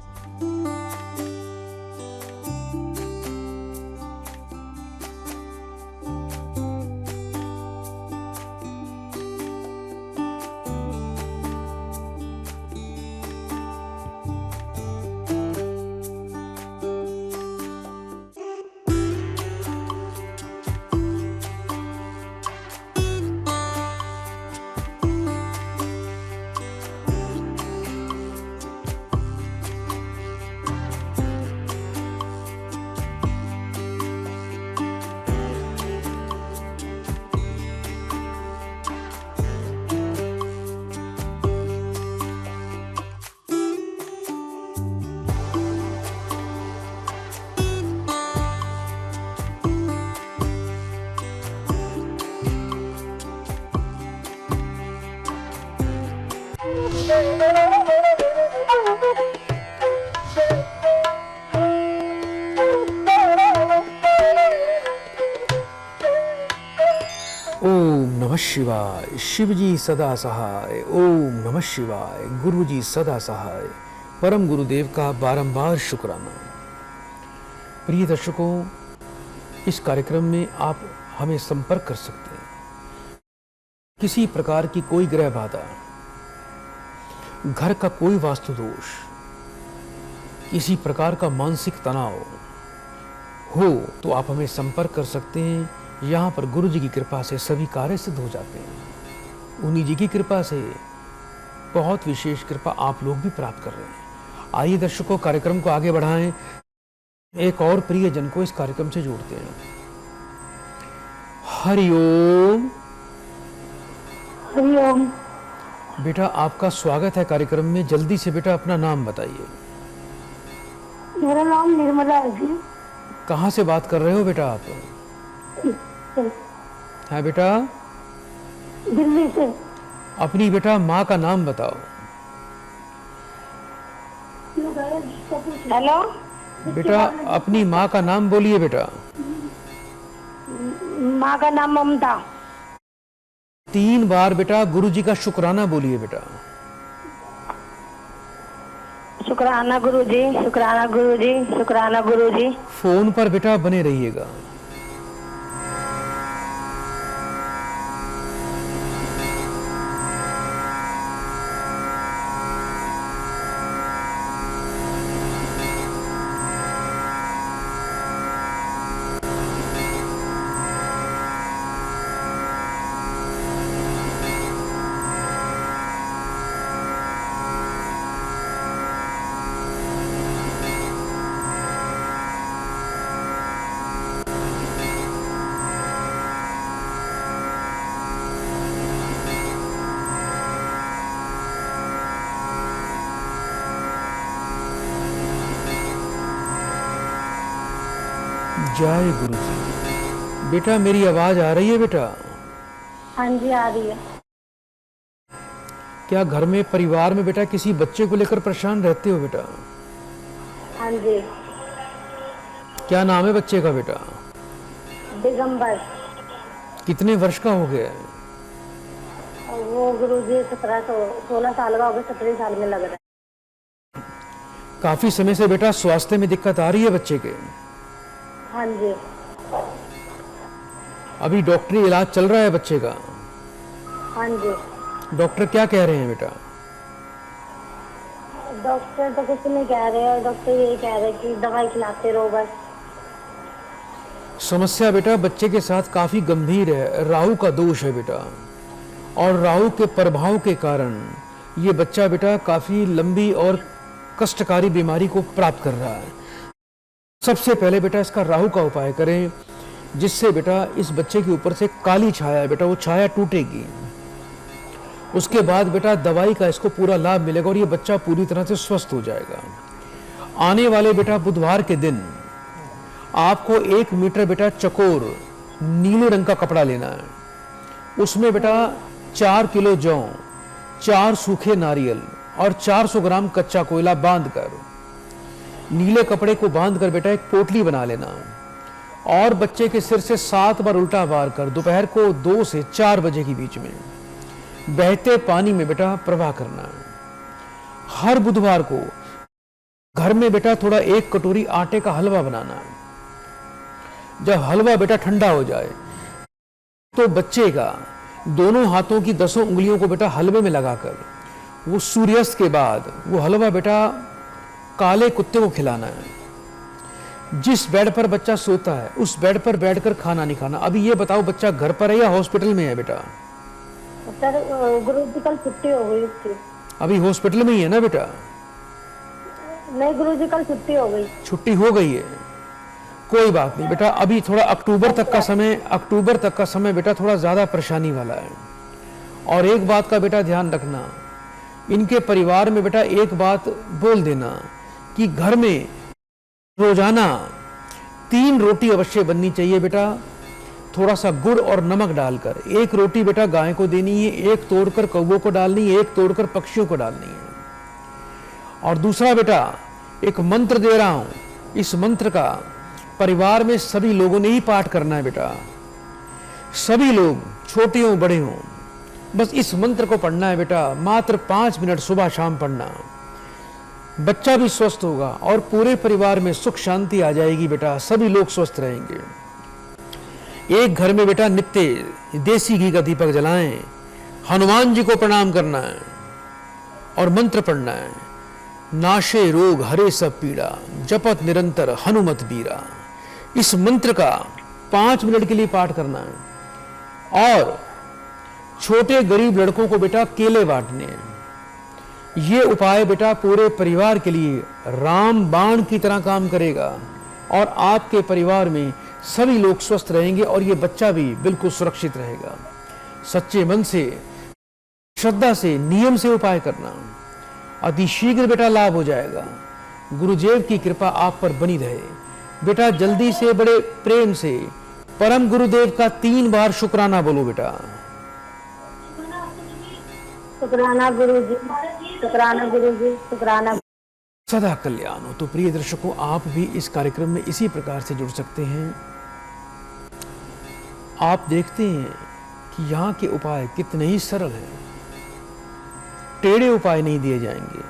ओम नमः शिवाय। शिव जी सदा सहाय। ओम नमः शिवाय। गुरु जी सदा सहाय। परम गुरुदेव का बारंबार शुक्राना। प्रिय दर्शकों, इस कार्यक्रम में आप हमें संपर्क कर सकते हैं। किसी प्रकार की कोई ग्रह बाधा, घर का कोई वास्तु दोष, किसी प्रकार का मानसिक तनाव हो तो आप हमें संपर्क कर सकते हैं। यहाँ पर गुरु जी की कृपा से सभी कार्य सिद्ध हो जाते हैं। उन्हीं जी की कृपा से बहुत विशेष कृपा आप लोग भी प्राप्त कर रहे हैं। आइए दर्शकों, कार्यक्रम को आगे बढ़ाएं। एक और प्रिय जन को इस कार्यक्रम से जोड़ते हैं। हरिओम। हरिओम। बेटा, आपका स्वागत है कार्यक्रम में। जल्दी से बेटा अपना नाम बताइए। मेरा नाम निर्मला है जी। कहाँ से बात कर रहे हो बेटा आप? है बेटा? दिल्ली से। अपनी बेटा माँ का नाम बताओ। हेलो बेटा, अपनी माँ का नाम बोलिए बेटा। माँ का नाम ममता। 3 बार बेटा गुरु जी का शुक्राना बोलिए बेटा। शुक्राना गुरु जी, शुक्राना गुरु जी, शुक्राना गुरु जी। फोन पर बेटा बने रहिएगा। जय गुरु जी। बेटा, मेरी आवाज आ रही है बेटा? हाँ जी, आ रही है। क्या घर में परिवार में बेटा किसी बच्चे को लेकर परेशान रहते हो बेटा? हाँ जी। क्या नाम है बच्चे का बेटा? दिगंबर। कितने वर्ष का हो गया है? वो गुरु जी 16 साल का हो गया, 17 साल में लग रहा है। काफी समय से बेटा स्वास्थ्य में दिक्कत आ रही है बच्चे के? हाँ जी। अभी डॉक्टरी इलाज चल रहा है बच्चे का? हाँ जी। डॉक्टर क्या कह रहे हैं बेटा? डॉक्टर तो कुछ नहीं कह रहे हैं। डॉक्टर यही कह रहे हैं कि दवाई खिलाते रहो बस। समस्या बेटा बच्चे के साथ काफी गंभीर है। राहु का दोष है बेटा, और राहु के प्रभाव के कारण ये बच्चा बेटा काफी लंबी और कष्टकारी बीमारी को प्राप्त कर रहा है। सबसे पहले बेटा इसका राहु का उपाय करें, जिससे बेटा इस बच्चे के ऊपर से काली छाया है बेटा, वो छाया टूटेगी। उसके बाद बेटा दवाई का इसको पूरा लाभ मिलेगा और ये बच्चा पूरी तरह से स्वस्थ हो जाएगा। आने वाले बेटा बुधवार के दिन आपको 1 मीटर बेटा चकोर नीले रंग का कपड़ा लेना है। उसमें बेटा 4 किलो जौ, 4 सूखे नारियल और 400 ग्राम कच्चा कोयला बांधकर, नीले कपड़े को बांधकर बेटा एक पोटली बना लेना और बच्चे के सिर से 7 बार उल्टा वार कर दोपहर को 2 से 4 बजे के बीच में बहते पानी में बेटा प्रवाह करना है। हर बुधवार को घर में बेटा थोड़ा 1 कटोरी आटे का हलवा बनाना है। जब हलवा बेटा ठंडा हो जाए तो बच्चे का दोनों हाथों की 10 उंगलियों को बेटा हलवे में लगाकर वो सूर्यास्त के बाद वो हलवा बेटा काले कुत्ते को खिलाना है। जिस बेड पर बच्चा सोता है उस बेड पर बैठकर खाना नहीं खाना। अभी ये बताओ बच्चा घर पर है या हॉस्पिटल में है बेटा? सर गुरु जी कल छुट्टी हो गई उसकी। अभी हॉस्पिटल में ही है ना बेटा? नहीं गुरु जी कल छुट्टी हो गई। छुट्टी हो गई है, कोई बात नहीं बेटा। अभी थोड़ा अक्टूबर तक का समय बेटा थोड़ा ज्यादा परेशानी वाला है। और एक बात का बेटा ध्यान रखना, इनके परिवार में बेटा एक बात बोल देना कि घर में रोजाना 3 रोटी अवश्य बननी चाहिए बेटा, थोड़ा सा गुड़ और नमक डालकर। 1 रोटी बेटा गाय को देनी है, 1 तोड़कर कौवों को डालनी है, 1 तोड़कर पक्षियों को डालनी है। और दूसरा बेटा एक मंत्र दे रहा हूं, इस मंत्र का परिवार में सभी लोगों ने ही पाठ करना है बेटा। सभी लोग छोटे हों बड़े हों, बस इस मंत्र को पढ़ना है बेटा, मात्र 5 मिनट सुबह शाम पढ़ना। बच्चा भी स्वस्थ होगा और पूरे परिवार में सुख शांति आ जाएगी बेटा, सभी लोग स्वस्थ रहेंगे। एक घर में बेटा नित्य देसी घी का दीपक जलाएं, हनुमान जी को प्रणाम करना है और मंत्र पढ़ना है, नाशे रोग हरे सब पीड़ा, जपत निरंतर हनुमत बीरा। इस मंत्र का 5 मिनट के लिए पाठ करना है। और छोटे गरीब लड़कों को बेटा केले बांटने हैं। ये उपाय बेटा पूरे परिवार के लिए राम बाण की तरह काम करेगा और आपके परिवार में सभी लोग स्वस्थ रहेंगे और ये बच्चा भी बिल्कुल सुरक्षित रहेगा। सच्चे मन से, श्रद्धा से, नियम से उपाय करना, अति शीघ्र बेटा लाभ हो जाएगा। गुरुदेव की कृपा आप पर बनी रहे। बेटा जल्दी से बड़े प्रेम से परम गुरुदेव का 3 बार शुक्राना बोलो बेटा। शुक्राना गुरुजी, शुक्राना गुरुजी, शुक्राना। सदा कल्याण हो। तो प्रिय दर्शकों, आप भी इस कार्यक्रम में इसी प्रकार से जुड़ सकते हैं। आप देखते हैं कि यहाँ के उपाय कितने ही सरल हैं। टेढ़े उपाय नहीं दिए जाएंगे,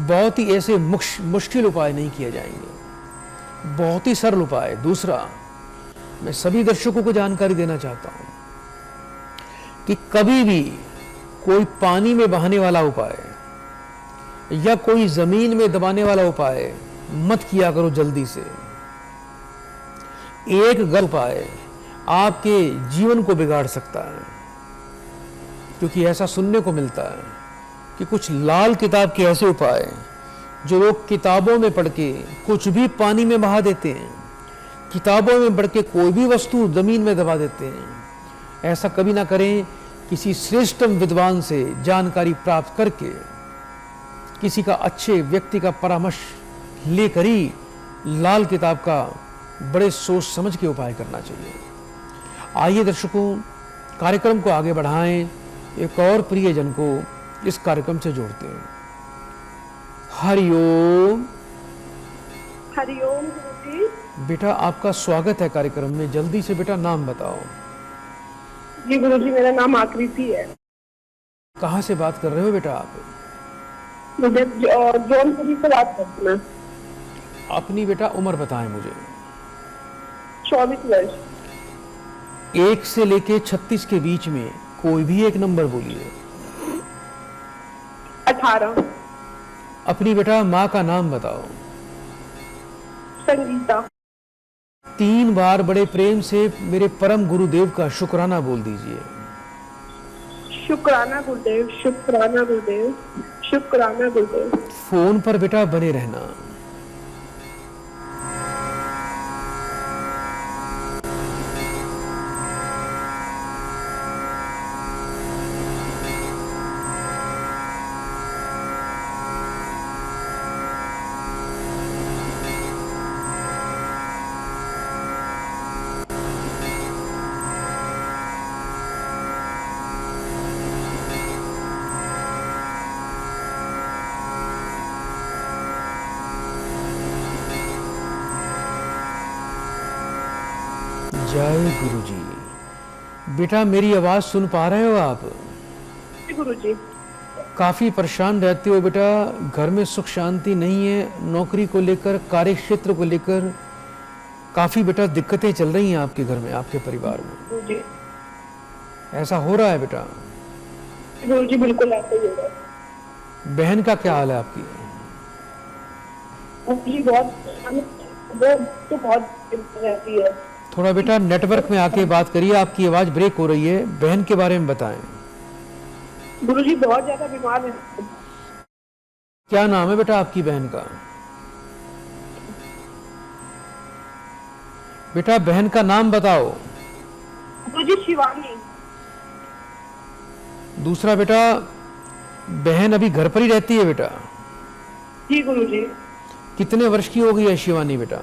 बहुत ही ऐसे मुश्किल उपाय नहीं किए जाएंगे, बहुत ही सरल उपाय। दूसरा, मैं सभी दर्शकों को जानकारी देना चाहता हूं कि कभी भी कोई पानी में बहाने वाला उपाय या कोई जमीन में दबाने वाला उपाय मत किया करो जल्दी से। एक गलत उपाय आपके जीवन को बिगाड़ सकता है, क्योंकि ऐसा सुनने को मिलता है कि कुछ लाल किताब के ऐसे उपाय जो लोग किताबों में पढ़ के कुछ भी पानी में बहा देते हैं, किताबों में पढ़ के कोई भी वस्तु जमीन में दबा देते हैं। ऐसा कभी ना करें। किसी श्रेष्ठतम विद्वान से जानकारी प्राप्त करके, किसी का अच्छे व्यक्ति का परामर्श लेकर ही लाल किताब का बड़े सोच समझ के उपाय करना चाहिए। आइए दर्शकों, कार्यक्रम को आगे बढ़ाएं, एक और प्रियजन को इस कार्यक्रम से जोड़ते हैं। हरिओम। हरिओम गुरुजी। बेटा आपका स्वागत है कार्यक्रम में। जल्दी से बेटा नाम बताओ। जी गुरुजी, मेरा नाम आकृति है। कहाँ से बात कर रहे हो बेटा आप? मुझे जौनपुरी से बात करती हूँ। अपनी बेटा उम्र बताएं मुझे। 24 वर्ष। 1 से लेके 36 के बीच में कोई भी एक नंबर बोलिए। 18। अपनी बेटा माँ का नाम बताओ। संगीता। 3 बार बड़े प्रेम से मेरे परम गुरुदेव का शुक्राना बोल दीजिए। शुक्राना गुरुदेव, शुक्राना गुरुदेव, शुक्राना गुरुदेव। फोन पर बेटा बने रहना। जय गुरुजी। बेटा मेरी आवाज सुन पा रहे हो आप? गुरुजी। काफी परेशान रहते हो बेटा, घर में सुख शांति नहीं है, नौकरी को लेकर, कार्य क्षेत्र को लेकर काफी बेटा दिक्कतें चल रही हैं आपके घर में, आपके परिवार में। जी। ऐसा हो रहा है बेटा? गुरुजी बिल्कुल ऐसा ही हो रहा है। बहन का क्या हाल है आपकी? जी बहुत रहती है। थोड़ा बेटा नेटवर्क में आके बात करिए, आपकी आवाज ब्रेक हो रही है। बहन के बारे में बताएं। गुरुजी बहुत ज्यादा बीमार है। क्या नाम है बेटा आपकी बहन का? बेटा बहन का नाम बताओ। गुरुजी शिवानी। दूसरा बेटा, बहन अभी घर पर ही रहती है बेटा? जी गुरुजी। कितने वर्ष की हो गई है शिवानी बेटा?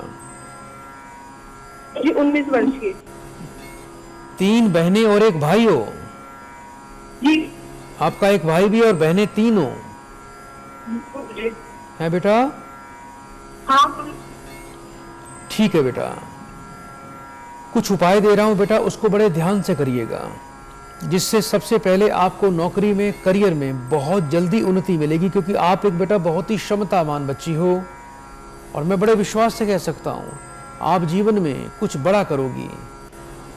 जी 19 वर्ष की। 3 बहनें और एक भाई हो? जी। आपका एक भाई भी और बहनें 3 हो? गुरुजी। है बेटा? हाँ। ठीक है बेटा। कुछ उपाय दे रहा हूं बेटा, उसको बड़े ध्यान से करिएगा, जिससे सबसे पहले आपको नौकरी में, करियर में बहुत जल्दी उन्नति मिलेगी, क्योंकि आप एक बेटा बहुत ही क्षमतावान बच्ची हो और मैं बड़े विश्वास से कह सकता हूं आप जीवन में कुछ बड़ा करोगी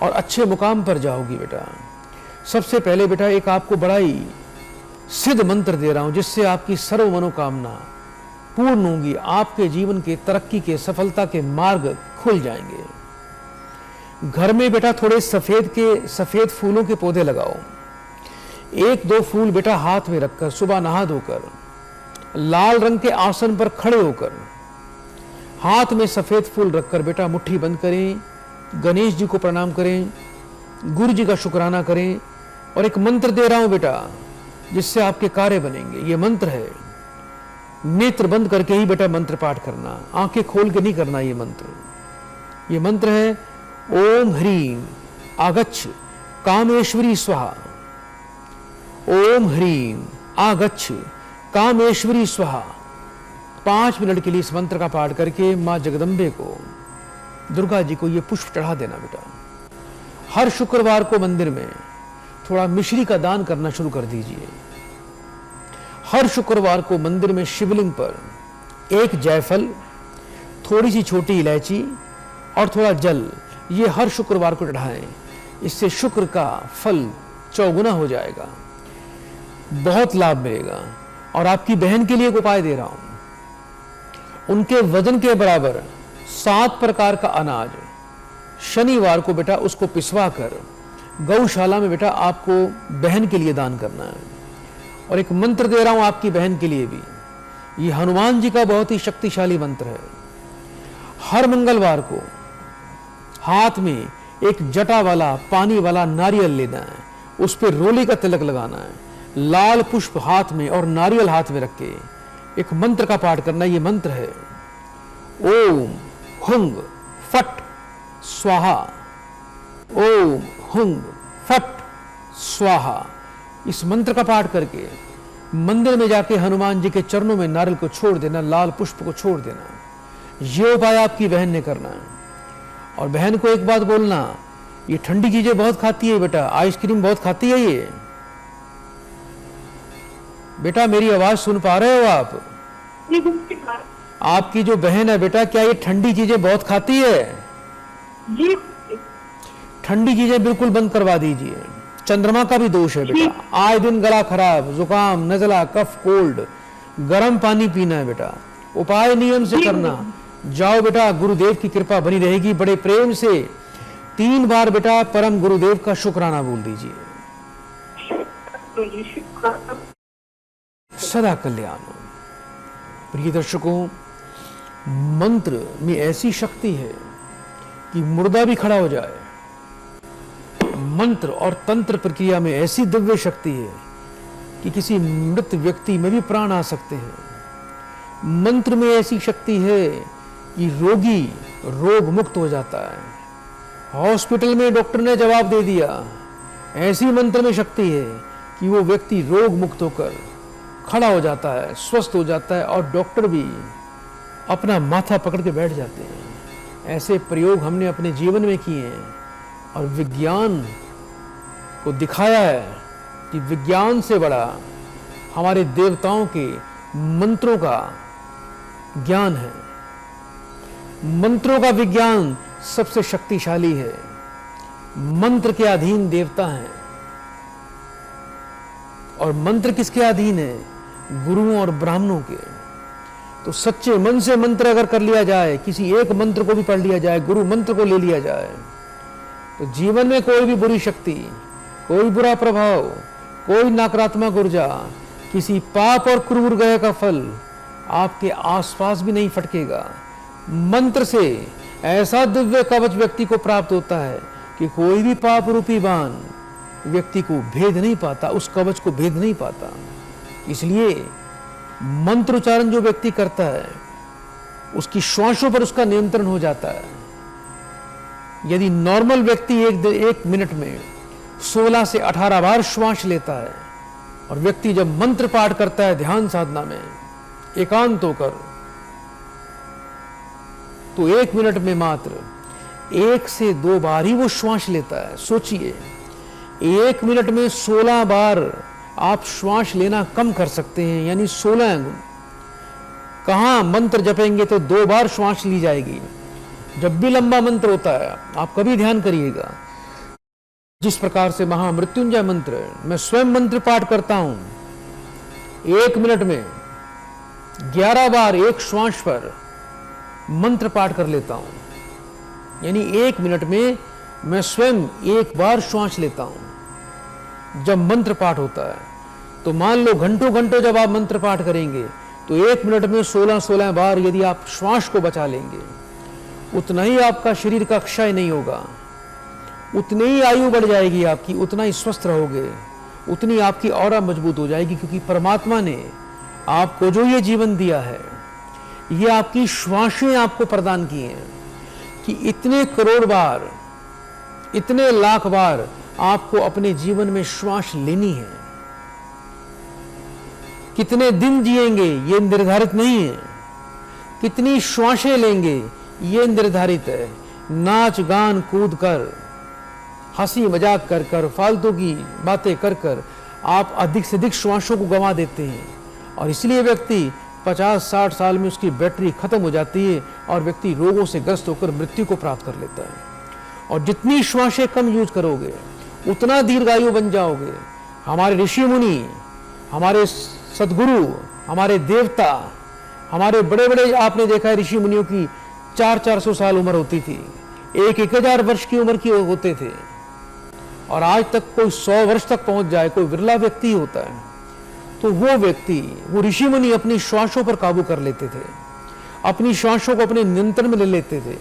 और अच्छे मुकाम पर जाओगी बेटा। सबसे पहले बेटा एक आपको बड़ा ही सिद्ध मंत्र दे रहा हूं, जिससे आपकी सर्व मनोकामना पूर्ण होंगी, आपके जीवन के तरक्की के, सफलता के मार्ग खुल जाएंगे। घर में बेटा थोड़े सफेद फूलों के पौधे लगाओ। 1-2 फूल बेटा हाथ में रखकर सुबह नहा धोकर लाल रंग के आसन पर खड़े होकर हाथ में सफेद फूल रखकर बेटा मुट्ठी बंद करें, गणेश जी को प्रणाम करें, गुरु जी का शुक्राना करें और एक मंत्र दे रहा हूं बेटा जिससे आपके कार्य बनेंगे। ये मंत्र है, नेत्र बंद करके ही बेटा मंत्र पाठ करना, आंखें खोल के नहीं करना। ये मंत्र है ओम ह्रीं आगच्छ कामेश्वरी स्वाहा। ओम ह्रीं आगच्छ कामेश्वरी स्वाहा। 5 मिनट के लिए इस मंत्र का पाठ करके मां जगदम्बे को, दुर्गा जी को ये पुष्प चढ़ा देना बेटा। हर शुक्रवार को मंदिर में थोड़ा मिश्री का दान करना शुरू कर दीजिए। हर शुक्रवार को मंदिर में शिवलिंग पर 1 जायफल, थोड़ी सी छोटी इलायची और थोड़ा जल, ये हर शुक्रवार को चढ़ाएं। इससे शुक्र का फल चौगुना हो जाएगा, बहुत लाभ मिलेगा। और आपकी बहन के लिए एक उपाय दे रहा हूं, उनके वजन के बराबर 7 प्रकार का अनाज शनिवार को बेटा उसको पिसवा कर गौशाला में बेटा आपको बहन के लिए दान करना है। और एक मंत्र दे रहा हूं आपकी बहन के लिए भी, ये हनुमान जी का बहुत ही शक्तिशाली मंत्र है। हर मंगलवार को हाथ में एक जटा वाला, पानी वाला नारियल लेना है, उस पर रोली का तिलक लगाना है, लाल पुष्प हाथ में और नारियल हाथ में रख के एक मंत्र का पाठ करना। ये मंत्र है ओम हुंग फट स्वाहा। ओम हुंग फट स्वाहा। इस मंत्र का पाठ करके मंदिर में जाके हनुमान जी के चरणों में नारियल को छोड़ देना, लाल पुष्प को छोड़ देना। ये उपाय आपकी बहन ने करना है। और बहन को एक बात बोलना, ये ठंडी चीजें बहुत खाती है बेटा, आइसक्रीम बहुत खाती है ये। बेटा मेरी आवाज सुन पा रहे हो आप? आपकी जो बहन है बेटा, क्या ये ठंडी चीजें बहुत खाती है? जी। ठंडी चीजें बिल्कुल बंद करवा दीजिए। चंद्रमा का भी दोष है बेटा, आए दिन गला खराब, जुकाम, नजला, कफ, कोल्ड, गर्म पानी पीना है बेटा। उपाय नियम से करना। जाओ बेटा, गुरुदेव की कृपा बनी रहेगी। बड़े प्रेम से 3 बार बेटा परम गुरुदेव का शुक्राना बोल दीजिए। सदा कल्याण। प्रिय दर्शकों, मंत्र में ऐसी शक्ति है कि मुर्दा भी खड़ा हो जाए। मंत्र और तंत्र प्रक्रिया में ऐसी दिव्य शक्ति है कि किसी मृत व्यक्ति में भी प्राण आ सकते हैं। मंत्र में ऐसी शक्ति है कि रोगी रोग मुक्त हो जाता है। हॉस्पिटल में डॉक्टर ने जवाब दे दिया, ऐसी मंत्र में शक्ति है कि वो व्यक्ति रोग मुक्त होकर खड़ा हो जाता है, स्वस्थ हो जाता है और डॉक्टर भी अपना माथा पकड़ के बैठ जाते हैं। ऐसे प्रयोग हमने अपने जीवन में किए हैं और विज्ञान को दिखाया है कि विज्ञान से बड़ा हमारे देवताओं के मंत्रों का ज्ञान है। मंत्रों का विज्ञान सबसे शक्तिशाली है। मंत्र के अधीन देवता हैं। और मंत्र किसके अधीन है? गुरुओं और ब्राह्मणों के। तो सच्चे मन से मंत्र अगर कर लिया जाए, किसी एक मंत्र को भी पढ़ लिया जाए, गुरु मंत्र को ले लिया जाए, तो जीवन में कोई भी बुरी शक्ति, कोई बुरा प्रभाव, कोई नकारात्मक ऊर्जा, किसी पाप और क्रूर ग्रह का फल आपके आसपास भी नहीं फटकेगा। मंत्र से ऐसा दिव्य कवच व्यक्ति को प्राप्त होता है कि कोई भी पाप रूपी बाण व्यक्ति को भेद नहीं पाता, उस कवच को भेद नहीं पाता। इसलिए मंत्र उच्चारण जो व्यक्ति करता है उसकी श्वासों पर उसका नियंत्रण हो जाता है। यदि नॉर्मल व्यक्ति एक मिनट में 16 से 18 बार श्वास लेता है और व्यक्ति जब मंत्र पाठ करता है ध्यान साधना में एकांत होकर, तो 1 मिनट में मात्र 1 से 2 बार ही वो श्वास लेता है। सोचिए, 1 मिनट में 16 बार आप श्वास लेना कम कर सकते हैं, यानी 16 गुण। कहाँ मंत्र जपेंगे तो 2 बार श्वास ली जाएगी। जब भी लंबा मंत्र होता है, आप कभी ध्यान करिएगा, जिस प्रकार से महामृत्युंजय मंत्र, मैं स्वयं मंत्र पाठ करता हूं, 1 मिनट में 11 बार एक श्वास पर मंत्र पाठ कर लेता हूं। यानी 1 मिनट में मैं स्वयं 1 बार श्वास लेता हूं जब मंत्र पाठ होता है। तो मान लो घंटों घंटों जब आप मंत्र पाठ करेंगे तो 1 मिनट में 16-16 बार यदि आप श्वास को बचा लेंगे, उतना ही आपका शरीर का क्षय नहीं होगा, उतनी ही आयु बढ़ जाएगी आपकी, उतना ही स्वस्थ रहोगे, उतनी आपकी ऑरा मजबूत हो जाएगी। क्योंकि परमात्मा ने आपको जो ये जीवन दिया है, ये आपकी श्वासें आपको प्रदान की हैं कि इतने करोड़ बार, इतने लाख बार आपको अपने जीवन में श्वास लेनी है। कितने दिन जिएंगे ये निर्धारित नहीं है, कितनी श्वासें लेंगे ये निर्धारित है। नाच गान कूद कर, हंसी मजाक कर कर, फालतू की बातें कर कर आप अधिक से अधिक श्वासों को गंवा देते हैं, और इसलिए व्यक्ति 50-60 साल में उसकी बैटरी खत्म हो जाती है और व्यक्ति रोगों से ग्रस्त होकर मृत्यु को प्राप्त कर लेता है। और जितनी श्वासें कम यूज करोगे उतना दीर्घायु बन जाओगे। हमारे ऋषि मुनि, हमारे सदगुरु, हमारे देवता, हमारे बड़े बड़े, आपने देखा है ऋषि मुनियों की 400-400 साल उम्र होती थी, 1000 वर्ष की उम्र की होते थे, और आज तक कोई 100 वर्ष तक पहुंच जाए कोई विरला व्यक्ति होता है। तो वो व्यक्ति, वो ऋषि मुनि अपनी श्वासों पर काबू कर लेते थे, अपनी श्वासों को अपने नियंत्रण में ले लेते थे।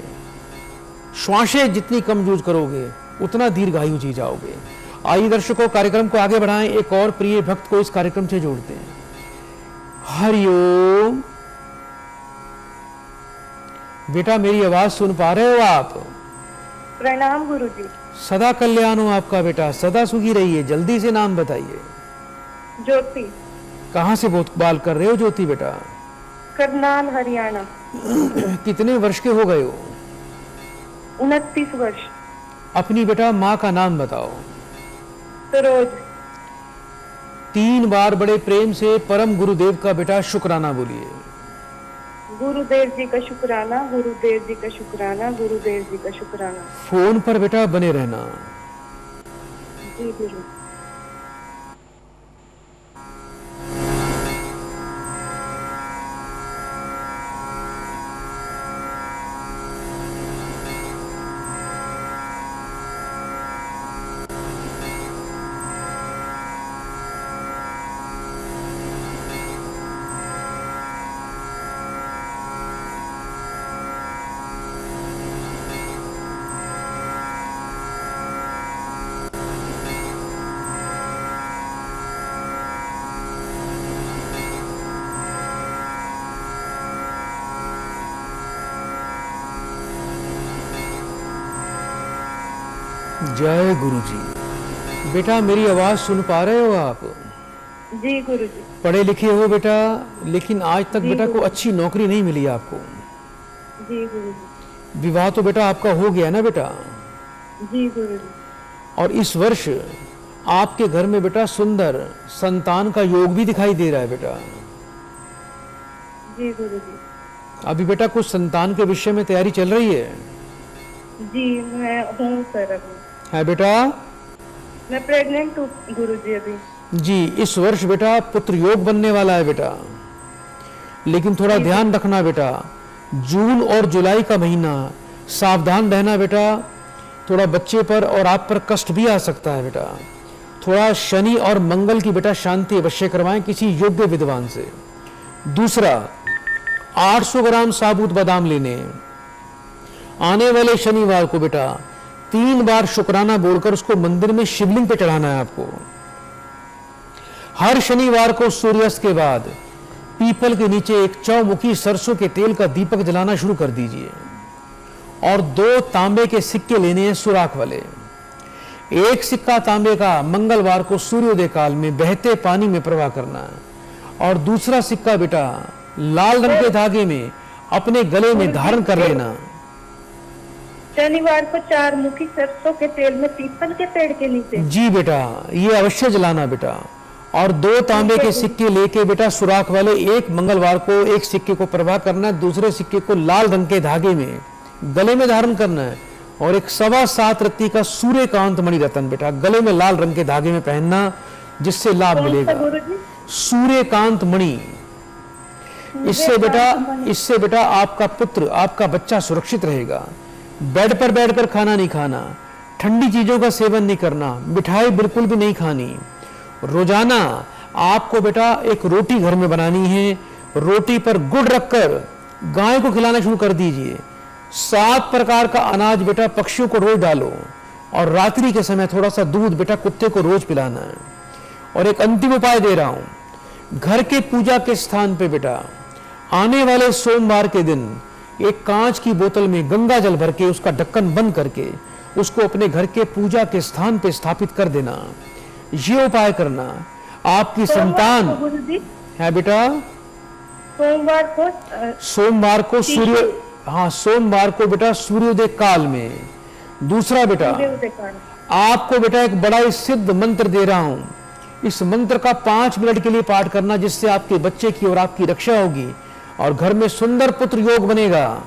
श्वासें जितनी कम यूज करोगे उतना दीर्घायु जी जाओगे। आइए दर्शकों, कार्यक्रम को आगे बढ़ाएं, एक और प्रिय भक्त को इस कार्यक्रम से जोड़ते हैं। हरिओम। बेटा मेरी आवाज सुन पा रहे हो आप? प्रणाम गुरुजी। सदा कल्याण हो आपका बेटा, सदा सुखी रहिए। जल्दी से नाम बताइए। ज्योति। कहाँ से बाल कर रहे हो ज्योति बेटा? करनाल हरियाणा। कितने वर्ष के हो गए हो? 29 वर्ष। अपनी बेटा माँ का नाम बताओ। सरोज। 3 बार बड़े प्रेम से परम गुरुदेव का बेटा शुक्राना बोलिए। गुरुदेव जी का शुक्राना, गुरुदेव जी का शुक्राना, गुरुदेव जी का शुक्राना। फोन पर बेटा बने रहना। जी गुरु। जय गुरु जी। बेटा मेरी आवाज सुन पा रहे हो आप? जी गुरु जी। पढ़े लिखे हो बेटा, लेकिन आज तक बेटा को अच्छी नौकरी नहीं मिली आपको। जी गुरु जी। विवाह तो बेटा आपका हो गया ना बेटा? जी गुरु जी। और इस वर्ष आपके घर में बेटा सुंदर संतान का योग भी दिखाई दे रहा है बेटा। जी गुरु जी। अभी बेटा कुछ संतान के विषय में तैयारी चल रही है? जी मैं हूँ सर अभी। है बेटा? मैं प्रेग्नेंट हूँ गुरु जी अभी। जी, इस वर्ष बेटा पुत्र योग बनने वाला है बेटा, लेकिन थोड़ा ध्यान रखना बेटा, जून और जुलाई का महीना सावधान रहना बेटा। थोड़ा बच्चे पर और आप पर कष्ट भी आ सकता है बेटा। थोड़ा शनि और मंगल की बेटा शांति अवश्य करवाएं किसी योग्य विद्वान से। दूसरा, 800 ग्राम साबुत बादाम लेने। आने वाले शनिवार को बेटा 3 बार शुक्राना बोलकर उसको मंदिर में शिवलिंग पे चढ़ाना है आपको। हर शनिवार को सूर्यास्त के बाद पीपल के नीचे एक चौमुखी सरसों के तेल का दीपक जलाना शुरू कर दीजिए। और 2 तांबे के सिक्के लेने हैं सुराख वाले। एक सिक्का तांबे का मंगलवार को सूर्योदय काल में बहते पानी में प्रवाह करना है, और दूसरा सिक्का बेटा लाल रंग के धागे में अपने गले में धारण कर लेना। शनिवार को 4 मुखी सरसों के तेल में पीपल के पेड़ के नीचे। जी बेटा, ये अवश्य जलाना बेटा। और 2 तांबे के सिक्के लेके बेटा सुराख वाले, एक मंगलवार को एक सिक्के को प्रवाह करना है, दूसरे सिक्के को लाल रंग के धागे में गले में धारण करना है, और एक 7.25 रत्ती का सूर्यकांत मणि रतन बेटा गले में लाल रंग के धागे में पहनना, जिससे लाभ मिलेगा। सूर्यकांत मणि, इससे बेटा आपका पुत्र, आपका बच्चा सुरक्षित रहेगा। बेड पर बैठकर खाना नहीं खाना, ठंडी चीजों का सेवन नहीं करना, मिठाई बिल्कुल भी नहीं खानी। रोजाना आपको बेटा एक रोटी घर में बनानी है, रोटी पर गुड़ रखकर गाय को खिलाना शुरू कर दीजिए। 7 प्रकार का अनाज बेटा पक्षियों को रोज डालो, और रात्रि के समय थोड़ा सा दूध बेटा कुत्ते को रोज पिलाना है। और एक अंतिम उपाय दे रहा हूं, घर के पूजा के स्थान पे बेटा आने वाले सोमवार के दिन एक कांच की बोतल में गंगा जल भर के उसका ढक्कन बंद करके उसको अपने घर के पूजा के स्थान पे स्थापित कर देना। ये उपाय करना, आपकी संतान है बेटा। सोमवार को सोमवार को बेटा सूर्योदय काल में। दूसरा बेटा, आपको बेटा एक बड़ा ही सिद्ध मंत्र दे रहा हूं, इस मंत्र का 5 मिनट के लिए पाठ करना, जिससे आपके बच्चे की और आपकी रक्षा होगी, और घर में सुंदर पुत्र योग बनेगा,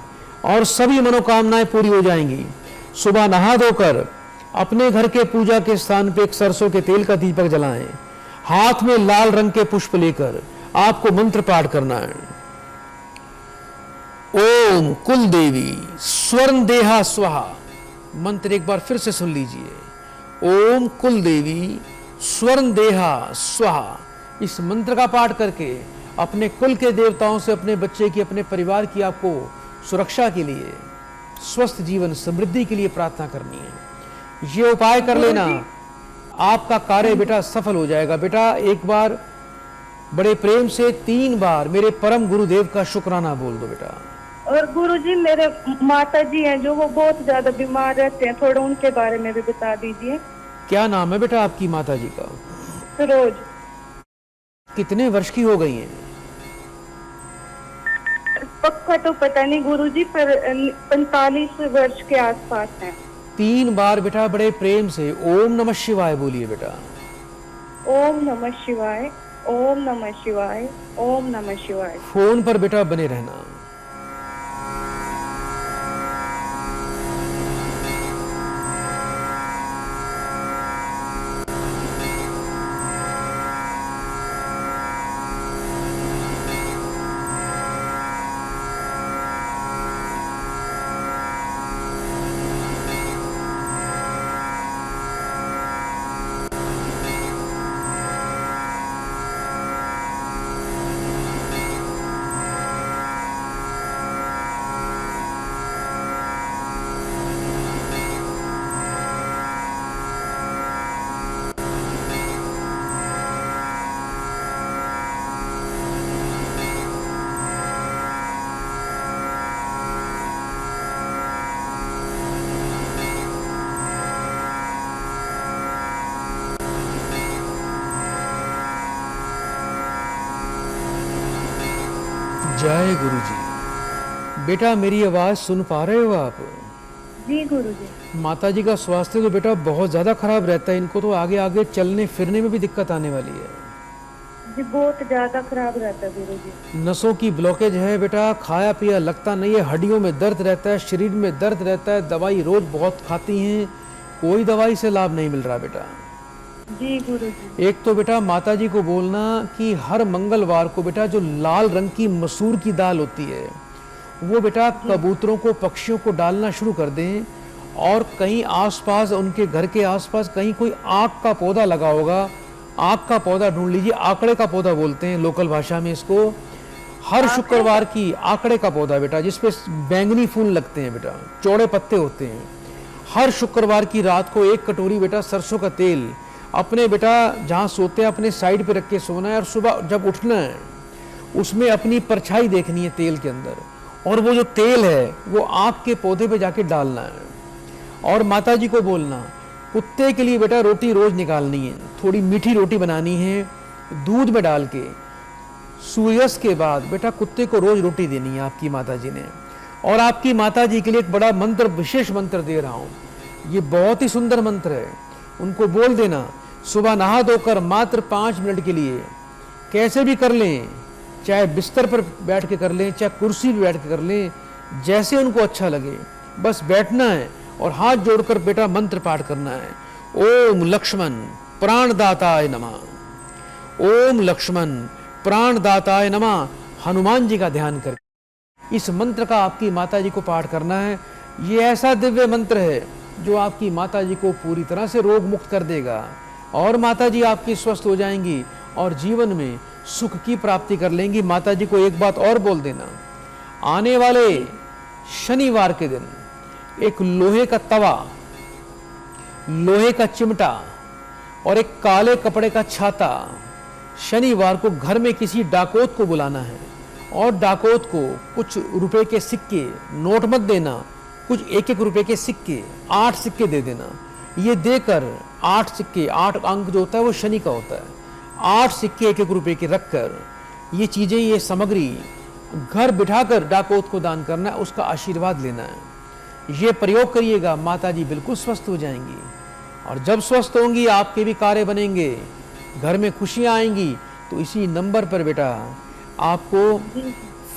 और सभी मनोकामनाएं पूरी हो जाएंगी। सुबह नहा धोकर अपने घर के पूजा के स्थान पे एक सरसों के तेल का दीपक जलाएं, हाथ में लाल रंग के पुष्प लेकर आपको मंत्र पाठ करना है। ओम कुल देवी स्वर्ण देहा स्वाहा। मंत्र एक बार फिर से सुन लीजिए, ओम कुल देवी स्वर्ण देहा स्वाहा। इस मंत्र का पाठ करके अपने कुल के देवताओं से अपने बच्चे की, अपने परिवार की आपको सुरक्षा के लिए, स्वस्थ जीवन समृद्धि के लिए प्रार्थना करनी है। ये उपाय कर लेना, आपका कार्य बेटा सफल हो जाएगा। बेटा एक बार बड़े प्रेम से 3 बार मेरे परम गुरुदेव का शुक्राना बोल दो बेटा। और गुरुजी, मेरे माता जी हैं जो वो बहुत ज्यादा बीमार रहते हैं, थोड़ा उनके बारे में भी बता दीजिए। क्या नाम है बेटा आपकी माता जी का? सरोज। कितने वर्ष की हो गई हैं? पक्का तो पता नहीं गुरुजी, पर 45 वर्ष के आसपास हैं। 3 बार बेटा बड़े प्रेम से ओम नमः शिवाय बोलिए बेटा। ओम नमः शिवाय, ओम नमः शिवाय, ओम नमः शिवाय। फोन पर बेटा बने रहना। जय गुरु जी। बेटा मेरी आवाज सुन पा रहे हो आप? जी गुरुजी। माता जी का स्वास्थ्य तो बेटा बहुत ज्यादा खराब रहता है, इनको तो आगे आगे चलने फिरने में भी दिक्कत आने वाली है जी, बहुत ज्यादा खराब रहता है गुरुजी। नसों की ब्लॉकेज है बेटा, खाया पिया लगता नहीं है, हड्डियों में दर्द रहता है, शरीर में दर्द रहता है, दवाई रोज बहुत खाती हैं, कोई दवाई से लाभ नहीं मिल रहा बेटा। जी गुरुजी। एक तो बेटा माता जी को बोलना कि हर मंगलवार को बेटा जो लाल रंग की मसूर की दाल होती है वो बेटा कबूतरों को, पक्षियों को डालना शुरू कर दें, और कहीं आसपास उनके घर के आसपास कहीं कोई आक का पौधा लगा होगा, आक का पौधा ढूंढ लीजिए, आकड़े का पौधा बोलते हैं लोकल भाषा में इसको। हर शुक्रवार की आकड़े का पौधा बेटा जिसपे बैंगनी फूल लगते हैं बेटा, चौड़े पत्ते होते हैं, हर शुक्रवार की रात को 1 कटोरी बेटा सरसों का तेल अपने बेटा जहाँ सोते हैं अपने साइड पे रख के सोना है, और सुबह जब उठना है उसमें अपनी परछाई देखनी है तेल के अंदर, और वो जो तेल है वो आँख के पौधे पे जाके डालना है। और माता जी को बोलना कुत्ते के लिए बेटा रोटी रोज निकालनी है, थोड़ी मीठी रोटी बनानी है दूध में डाल के, सूर्यास्त के बाद बेटा कुत्ते को रोज रोटी देनी है आपकी माता जी ने। और आपकी माता जी के लिए एक बड़ा मंत्र, विशेष मंत्र दे रहा हूं। ये बहुत ही सुंदर मंत्र है, उनको बोल देना। सुबह नहा धोकर मात्र 5 मिनट के लिए कैसे भी कर लें, चाहे बिस्तर पर बैठ के कर लें, चाहे कुर्सी पर बैठ के कर लें, जैसे उनको अच्छा लगे, बस बैठना है और हाथ जोड़कर बेटा मंत्र पाठ करना है। ओम लक्ष्मण प्राणदाताय नमः, ओम लक्ष्मण प्राणदाताय नमः। हनुमान जी का ध्यान करके इस मंत्र का आपकी माता जी को पाठ करना है। ये ऐसा दिव्य मंत्र है जो आपकी माता जी को पूरी तरह से रोग मुक्त कर देगा और माता जी आपकी स्वस्थ हो जाएंगी और जीवन में सुख की प्राप्ति कर लेंगी। माता जी को एक बात और बोल देना, आने वाले शनिवार के दिन एक लोहे का तवा, लोहे का चिमटा और एक काले कपड़े का छाता शनिवार को घर में किसी डाकोत को बुलाना है और डाकोत को कुछ रुपए के सिक्के, नोट मत देना, कुछ 1-1 रुपए के सिक्के, 8 सिक्के दे देना। ये देकर 8 सिक्के, 8 अंक जो होता है वो शनि का होता है, 8 सिक्के 1-1 रुपए के रखकर ये चीजें, ये सामग्री घर बिठाकर डाकोत को दान करना है, उसका आशीर्वाद लेना है। ये प्रयोग करिएगा, माता जी बिल्कुल स्वस्थ हो जाएंगी और जब स्वस्थ होंगी आपके भी कार्य बनेंगे, घर में खुशियां आएंगी। तो इसी नंबर पर बेटा आपको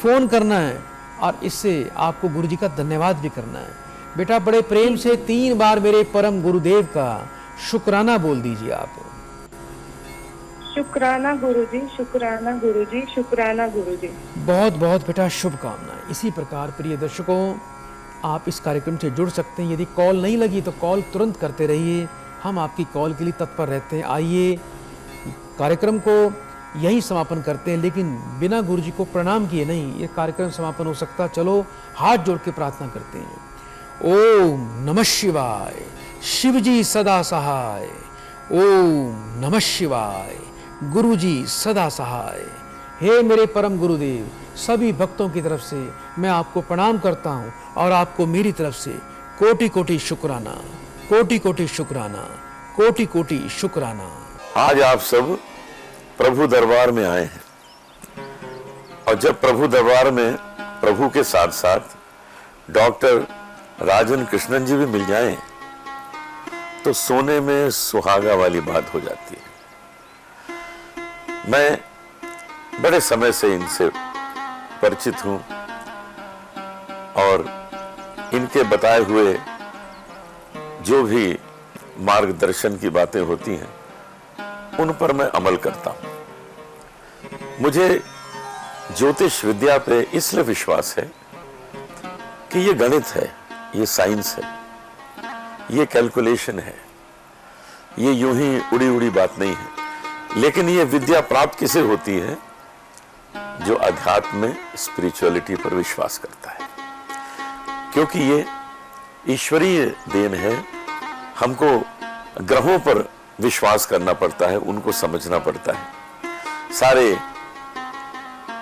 फोन करना है और इससे आपको गुरु जी का धन्यवाद भी करना है। बेटा बड़े प्रेम से 3 बार मेरे परम गुरुदेव का शुक्राना बोल दीजिए आप। शुक्राना गुरुजी, शुक्राना गुरुजी, शुक्राना गुरुजी। बहुत बहुत बेटा शुभकामनाएं। इसी प्रकार प्रिय दर्शकों, आप इस कार्यक्रम से जुड़ सकते हैं। यदि कॉल नहीं लगी तो कॉल तुरंत करते रहिए, हम आपकी कॉल के लिए तत्पर रहते हैं। आइए कार्यक्रम को यही समापन करते हैं, लेकिन बिना गुरु जी को प्रणाम किए नहीं ये कार्यक्रम समापन हो सकता। चलो हाथ जोड़ के प्रार्थना करते हैं। ओम नमः शिवाय, शिव जी सदा सहाय। ओम नमः शिवाय, गुरु जी सदा सहाय। हे मेरे परम गुरुदेव, सभी भक्तों की तरफ से मैं आपको प्रणाम करता हूं और आपको मेरी तरफ से कोटि कोटि शुक्राना, कोटि कोटि शुक्राना, कोटि कोटि शुक्राना। आज आप सब प्रभु दरबार में आए हैं और जब प्रभु दरबार में प्रभु के साथ साथ डॉक्टर राजन कृष्णन जी भी मिल जाएं तो सोने में सुहागा वाली बात हो जाती है। मैं बड़े समय से इनसे परिचित हूं और इनके बताए हुए जो भी मार्गदर्शन की बातें होती हैं उन पर मैं अमल करता हूं। मुझे ज्योतिष विद्या पे इसलिए विश्वास है कि ये गणित है, ये साइंस है, ये कैलकुलेशन है, ये यूं ही उड़ी उड़ी बात नहीं है। लेकिन ये विद्या प्राप्त किसे होती है? जो अध्यात्म में, स्पिरिचुअलिटी पर विश्वास करता है, क्योंकि ये ईश्वरीय देन है। हमको ग्रहों पर विश्वास करना पड़ता है, उनको समझना पड़ता है, सारे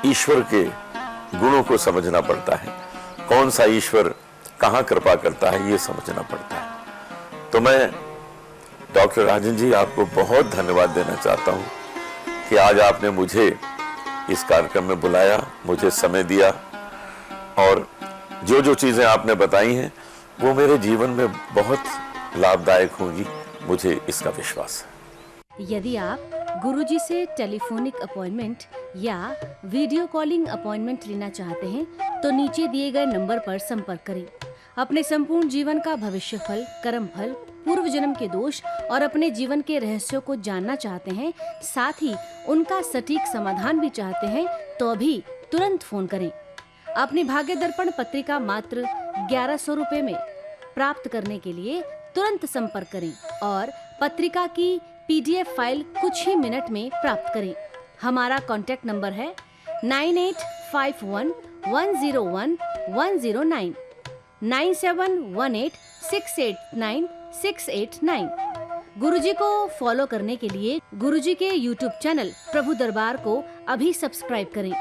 ईश्वर के गुणों को समझना पड़ता है, कौन सा ईश्वर कहां कृपा करता है ये समझना पड़ता है। तो मैं डॉक्टर राजन जी आपको बहुत धन्यवाद देना चाहता हूं कि आज आपने मुझे इस कार्यक्रम में बुलाया, मुझे समय दिया और जो जो चीजें आपने बताई हैं वो मेरे जीवन में बहुत लाभदायक होंगी, मुझे इसका विश्वास है। यदि आप गुरुजी से टेलीफोनिक अपॉइंटमेंट या वीडियो कॉलिंग अपॉइंटमेंट लेना चाहते हैं तो नीचे दिए गए नंबर पर संपर्क करें। अपने संपूर्ण जीवन का भविष्य फल, कर्म फल, पूर्व जन्म के दोष और अपने जीवन के रहस्यों को जानना चाहते हैं, साथ ही उनका सटीक समाधान भी चाहते हैं, तो अभी तुरंत फोन करें। अपनी भाग्य दर्पण पत्रिका मात्र 1100 रुपए में प्राप्त करने के लिए तुरंत संपर्क करें और पत्रिका की PDF फाइल कुछ ही मिनट में प्राप्त करें। हमारा कॉन्टैक्ट नंबर है 9851101109, 9718689689। गुरुजी को फॉलो करने के लिए गुरुजी के YouTube चैनल प्रभु दरबार को अभी सब्सक्राइब करें।